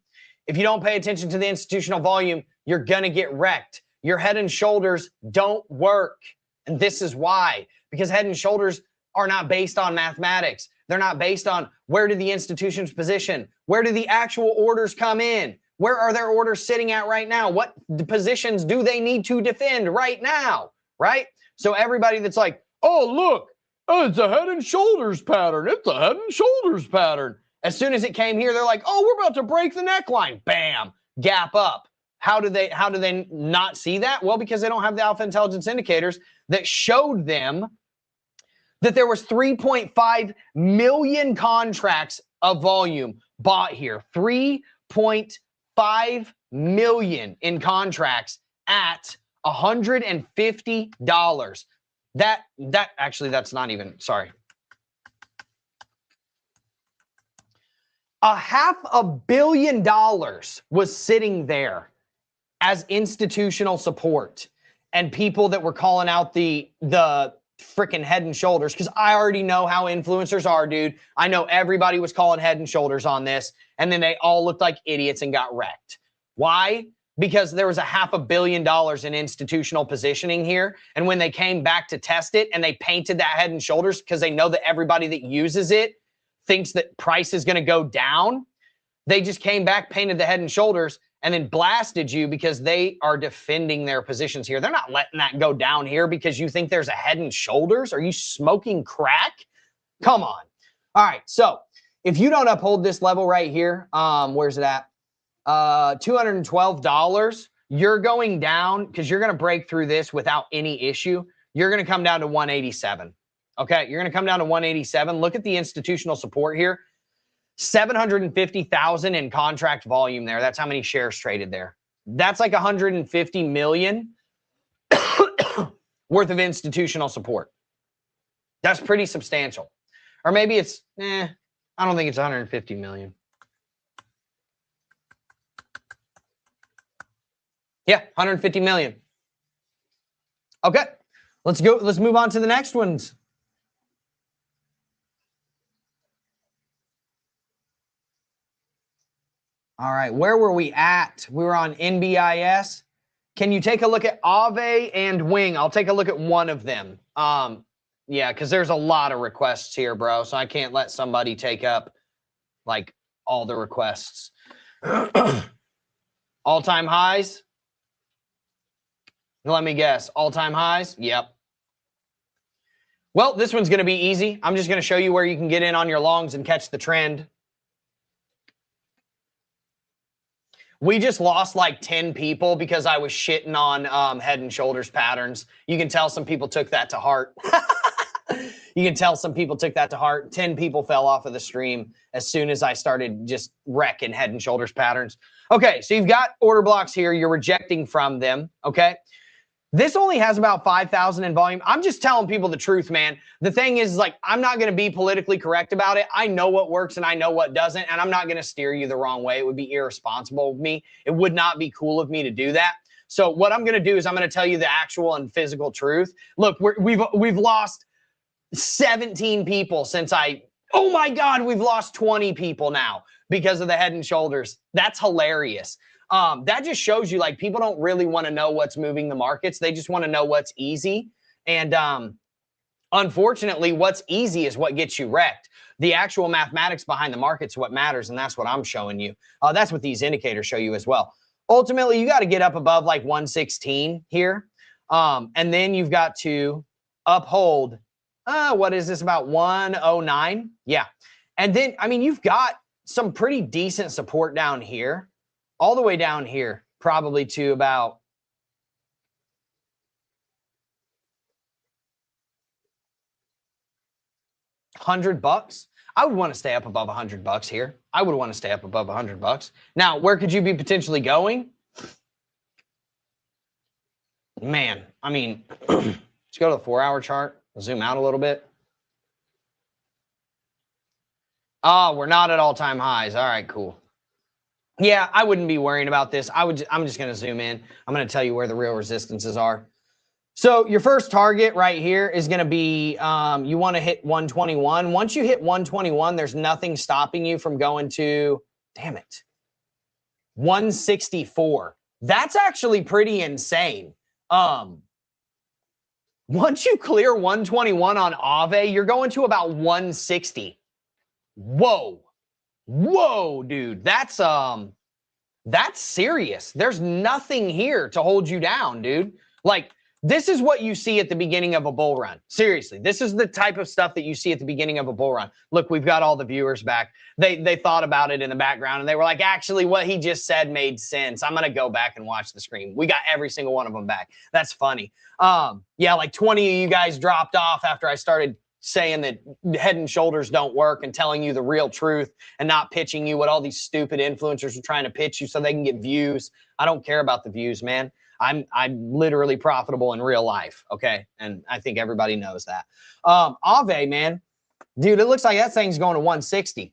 If you don't pay attention to the institutional volume, you're going to get wrecked. Your head and shoulders don't work. And this is why. Because head and shoulders are not based on mathematics. They're not based on where do the institutions position? Where do the actual orders come in? Where are their orders sitting at right now? What positions do they need to defend right now? Right? So everybody that's like, oh, look, it's a head and shoulders pattern. It's a head and shoulders pattern. As soon as it came here, they're like, oh, we're about to break the neckline. Bam, gap up. How do they not see that? Well, because they don't have the alpha intelligence indicators that showed them that there was 3.5 million contracts of volume bought here. 3.5 million in contracts at $150. That's not even, sorry. $500 million was sitting there as institutional support and people that were calling out the freaking head and shoulders, because I already know how influencers are, dude. I know everybody was calling head and shoulders on this, and then they all looked like idiots and got wrecked. Why? Because there was $500 million in institutional positioning here, and when they came back to test it and they painted that head and shoulders because they know that everybody that uses it thinks that price is going to go down, they just came back, painted the head and shoulders, and then blasted you because they are defending their positions here. They're not letting that go down here because you think there's a head and shoulders. Are you smoking crack? Come on. All right, so if you don't uphold this level right here, where's it at? $212, you're going down because you're going to break through this without any issue. You're going to come down to 187. Okay, you're going to come down to 187. Look at the institutional support here. 750,000 in contract volume there. That's how many shares traded there. That's like 150 million worth of institutional support. That's pretty substantial. Or maybe it's, I don't think it's 150 million. Yeah, 150 million. Okay, let's go. Let's move on to the next ones. All right, where were we at? We were on NBIS. Can you take a look at Aave and Wing? I'll take a look at one of them. Yeah, because there's a lot of requests here, bro. So I can't let somebody take up like all the requests. All-time highs. Let me guess. All-time highs? Yep. Well, this one's going to be easy. I'm just going to show you where you can get in on your longs and catch the trend. We just lost like 10 people because I was shitting on head and shoulders patterns. You can tell some people took that to heart. You can tell some people took that to heart. 10 people fell off of the stream as soon as I started just wrecking head and shoulders patterns. Okay, so you've got order blocks here. You're rejecting from them, okay? This only has about 5,000 in volume. I'm just telling people the truth, man. The thing is, like, I'm not going to be politically correct about it. I know what works and I know what doesn't, and I'm not going to steer you the wrong way. It would be irresponsible of me. It would not be cool of me to do that. So what I'm going to do is I'm going to tell you the actual and physical truth. Look, we've lost 17 people since oh my God, we've lost 20 people now because of the head and shoulders. That's hilarious. That just shows you, like, people don't really want to know what's moving the markets. They just want to know what's easy. And unfortunately, what's easy is what gets you wrecked. The actual mathematics behind the market's what matters, and that's what I'm showing you. That's what these indicators show you as well. Ultimately, you got to get up above like 116 here. And then you've got to uphold, what is this, about 109? Yeah. And then, I mean, you've got some pretty decent support down here. All the way down here, probably to about $100. I would want to stay up above $100 here. I would want to stay up above $100. Now, where could you be potentially going? Man, I mean, let's go to the 4-hour chart. Zoom out a little bit. Oh, we're not at all-time highs. All right, cool. Yeah, I wouldn't be worrying about this. I'm just going to zoom in. I'm going to tell you where the real resistances are. So your first target right here is going to be, you want to hit 121. Once you hit 121, there's nothing stopping you from going to, damn it, 164. That's actually pretty insane. Once you clear 121 on Aave, you're going to about 160. Whoa. Whoa, dude, that's serious. There's nothing here to hold you down, dude. Like, this is what you see at the beginning of a bull run. Seriously, this is the type of stuff that you see at the beginning of a bull run. Look, we've got all the viewers back. They thought about it in the background, and they were like, actually, what he just said made sense. I'm going to go back and watch the stream. We got every single one of them back. That's funny. Yeah, like 20 of you guys dropped off after I started saying that head and shoulders don't work and telling you the real truth and not pitching you what all these stupid influencers are trying to pitch you so they can get views. I don't care about the views, man. I'm literally profitable in real life, okay? And I think everybody knows that. Aave, man, dude, it looks like that thing's going to 160.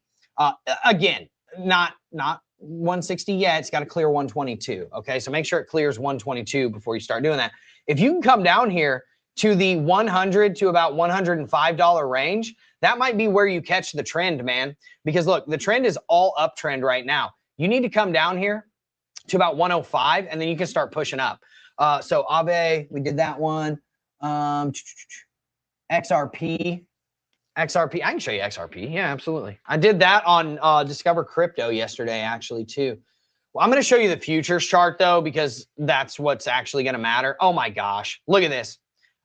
Again, not 160 yet. It's got to clear 122, okay? So make sure it clears 122 before you start doing that. If you can come down here to the 100 to about $105 range, that might be where you catch the trend, man. Because look, the trend is all uptrend right now. You need to come down here to about 105, and then you can start pushing up. So Aave, we did that one. XRP, I can show you XRP. Yeah, absolutely. I did that on Discover Crypto yesterday, actually, too. Well, I'm going to show you the futures chart, though, because that's what's actually going to matter. Oh, my gosh. Look at this.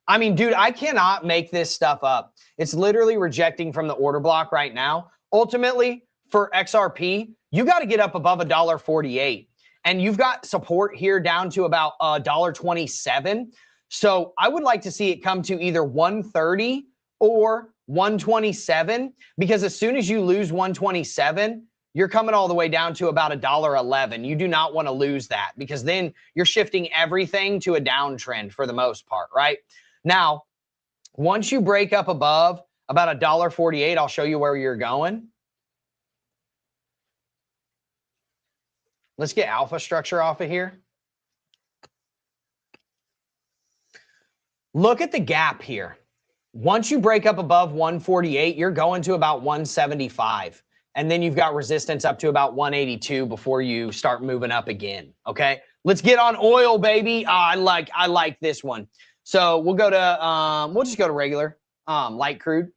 I mean, dude, I cannot make this stuff up. It's literally rejecting from the order block right now. Ultimately, for XRP, you got to get up above $1.48. And you've got support here down to about $1.27. So I would like to see it come to either 130 or 127, because as soon as you lose 127, you're coming all the way down to about $1.11. You do not want to lose that, because then you're shifting everything to a downtrend for the most part, right? Now, once you break up above about $1.48, I'll show you where you're going. Let's get alpha structure off of here. Look at the gap here. Once you break up above 148, you're going to about 175. And then you've got resistance up to about 182 before you start moving up again. Okay, let's get on oil, baby. I like this one. So we'll go to we'll just go to regular light crude.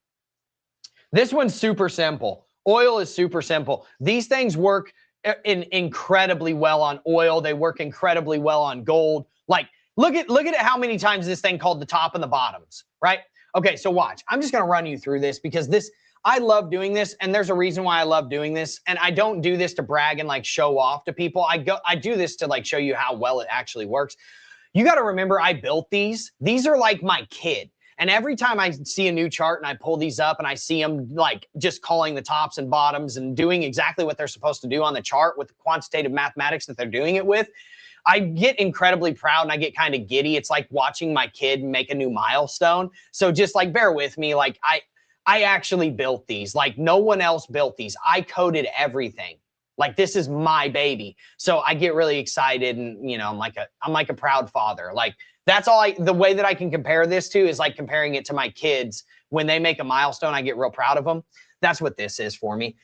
This one's super simple. Oil is super simple. These things work incredibly well on oil. They work incredibly well on gold. Like, Look at how many times this thing called the top and the bottoms, right? Okay, so watch. I'm just going to run you through this because I love doing this, and there's a reason why I love doing this. And I don't do this to brag and like show off to people. I do this to like show you how well it actually works. You got to remember, I built these. These are like my kid. And every time I see a new chart and I pull these up and I see them like just calling the tops and bottoms and doing exactly what they're supposed to do on the chart with the quantitative mathematics that they're doing it with, I get incredibly proud and I get kind of giddy. It's like watching my kid make a new milestone. So just like bear with me. Like I actually built these. Like no one else built these. I coded everything. Like this is my baby. So I get really excited and, you know, I'm like a proud father. Like that's all the way that I can compare this to is like comparing it to my kids. When they make a milestone, I get real proud of them. That's what this is for me.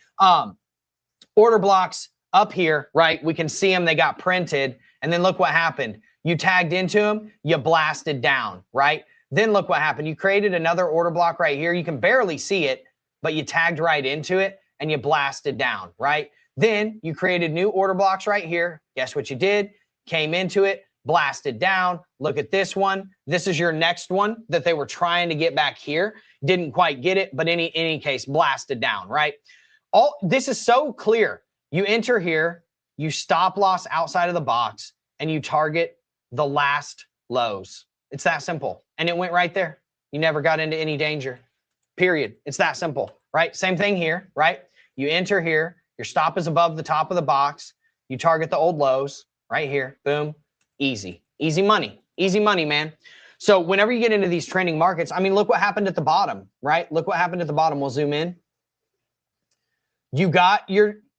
Order blocks up here, right? We can see them. They got printed. And then look what happened. You tagged into them. You blasted down, right? Then look what happened. You created another order block right here. You can barely see it, but you tagged right into it and you blasted down, right? Then you created new order blocks right here. Guess what you did? Came into it, blasted down. Look at this one. This is your next one that they were trying to get back here. Didn't quite get it, but in any case, blasted down, right? This is so clear. You enter here, you stop loss outside of the box, and you target the last lows. It's that simple. And it went right there. You never got into any danger, period. It's that simple, right? Same thing here, right? You enter here, your stop is above the top of the box. You target the old lows right here, boom, easy. Easy money, man. So whenever you get into these trending markets, I mean, look what happened at the bottom, right? Look what happened at the bottom. We'll zoom in. You got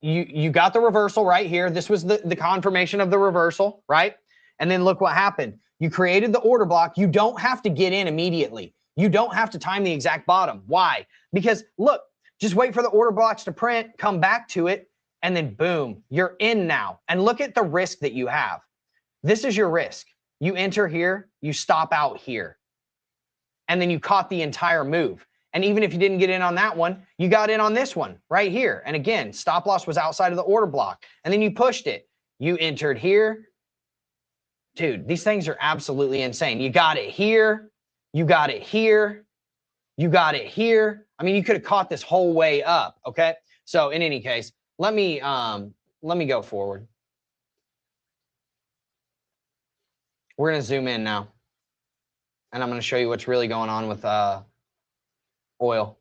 you got the reversal right here. This was the confirmation of the reversal, right? And then look what happened. You created the order block. You don't have to get in immediately. You don't have to time the exact bottom. Why? Because look, just wait for the order blocks to print, come back to it, and then boom, you're in now. And look at the risk that you have. This is your risk. You enter here, you stop out here, and then you caught the entire move. And even if you didn't get in on that one, you got in on this one right here. And again, stop loss was outside of the order block. And then you pushed it. You entered here. Dude, these things are absolutely insane. You got it here. You got it here. You got it here. I mean, you could have caught this whole way up, okay? So in any case, let me go forward. We're going to zoom in now. And I'm going to show you what's really going on with oil.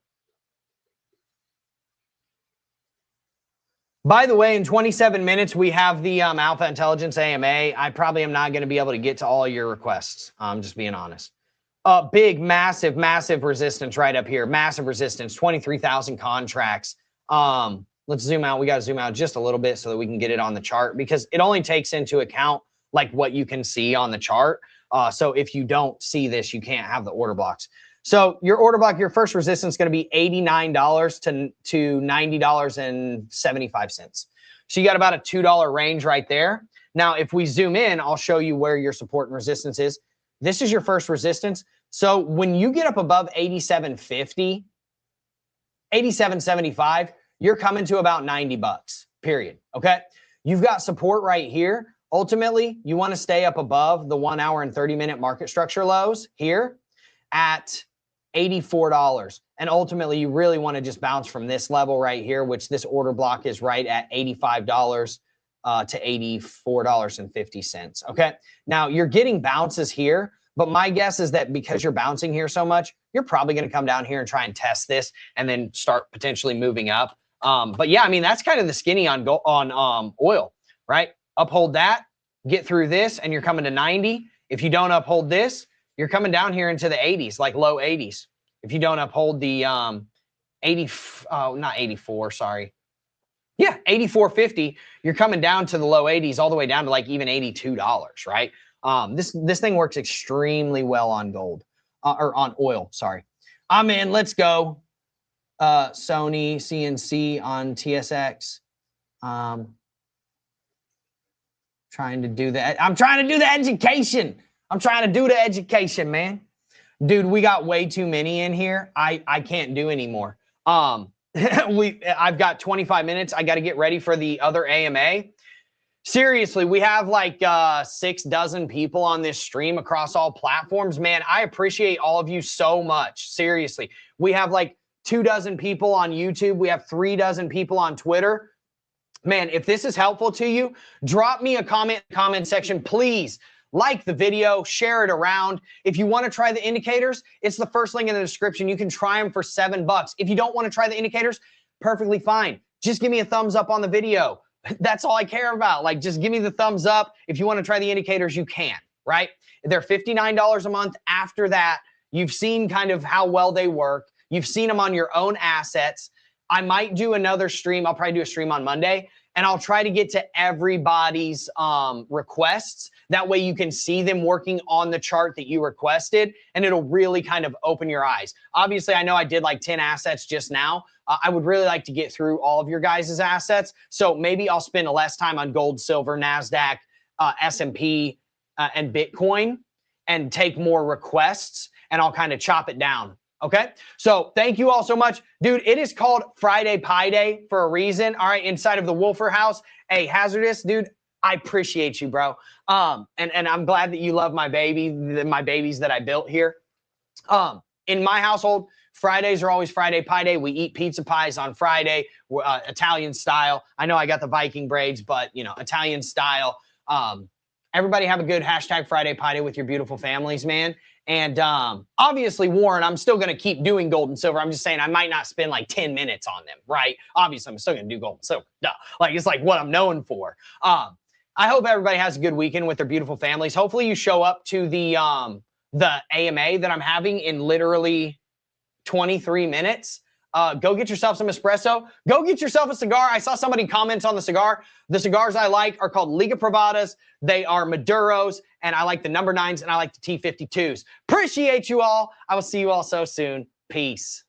By the way, in 27 minutes, we have the Alpha Intelligence AMA. I probably am not going to be able to get to all your requests. I'm just being honest. Big, massive resistance right up here. Massive resistance, 23,000 contracts. Let's zoom out. We got to zoom out just a little bit so that we can get it on the chart because it only takes into account like what you can see on the chart. So if you don't see this, you can't have the order blocks. So your order block, your first resistance is going to be $89 to $90.75. So you got about a $2 range right there. Now, if we zoom in, I'll show you where your support and resistance is. This is your first resistance. So when you get up above 87.50, 87.75, you're coming to about 90 bucks, period. Okay. You've got support right here. Ultimately, you want to stay up above the 1 hour and 30-minute market structure lows here at $84. And ultimately, you really want to just bounce from this level right here, which this order block is right at $85 to $84.50. Okay. Now you're getting bounces here, but my guess is that because you're bouncing here so much, you're probably going to come down here and try and test this and then start potentially moving up. But yeah, I mean, that's kind of the skinny on oil, right? Uphold that, get through this, and you're coming to 90. If you don't uphold this, you're coming down here into the 80s, like low 80s. If you don't uphold the 84.50, you're coming down to the low 80s, all the way down to like even $82, right? This thing works extremely well on gold, or on oil, sorry. I'm in, let's go. Sony, CNC on TSX. Trying to do that. I'm trying to do the education. I'm trying to do the education, man. Dude, we got way too many in here. I can't do anymore. I've got 25 minutes. I got to get ready for the other AMA. Seriously, we have like 6 dozen people on this stream across all platforms. Man, I appreciate all of you so much. Seriously, we have like 2 dozen people on YouTube. We have 3 dozen people on Twitter. Man, if this is helpful to you, drop me a comment in the comment section, please. Like the video, share it around. If you want to try the indicators, it's the first link in the description. You can try them for $7. If you don't want to try the indicators, perfectly fine. Just give me a thumbs up on the video. That's all I care about. Like, just give me the thumbs up. If you want to try the indicators, you can, right? They're $59 a month. After that, you've seen kind of how well they work. You've seen them on your own assets. I might do another stream. I'll probably do a stream on Monday, and I'll try to get to everybody's requests. That way you can see them working on the chart that you requested, and it'll really kind of open your eyes. Obviously, I know I did like 10 assets just now. I would really like to get through all of your guys' assets. So maybe I'll spend less time on gold, silver, NASDAQ, S&P, and Bitcoin, and take more requests, and I'll kind of chop it down. Okay, so thank you all so much. Dude, it is called Friday Pie Day for a reason. All right, inside of the Wolfer house. Hey, Hazardous, dude, I appreciate you, bro. And I'm glad that you love my babies that I built here. In my household, Fridays are always Friday Pie Day. We eat pizza pies on Friday, Italian style. I know I got the Viking braids, but, you know, Italian style. Everybody have a good hashtag Friday Pie Day with your beautiful families, man. And obviously, Warren, I'm still going to keep doing gold and silver. I'm just saying I might not spend like 10 minutes on them, right? Obviously, I'm still going to do gold and silver. Duh. Like, it's like what I'm known for. I hope everybody has a good weekend with their beautiful families. Hopefully, you show up to the AMA that I'm having in literally 23 minutes. Go get yourself some espresso. Go get yourself a cigar. I saw somebody comment on the cigar. The cigars I like are called Liga Privadas. They are Maduros, and I like the number 9s, and I like the T52s. Appreciate you all. I will see you all so soon. Peace.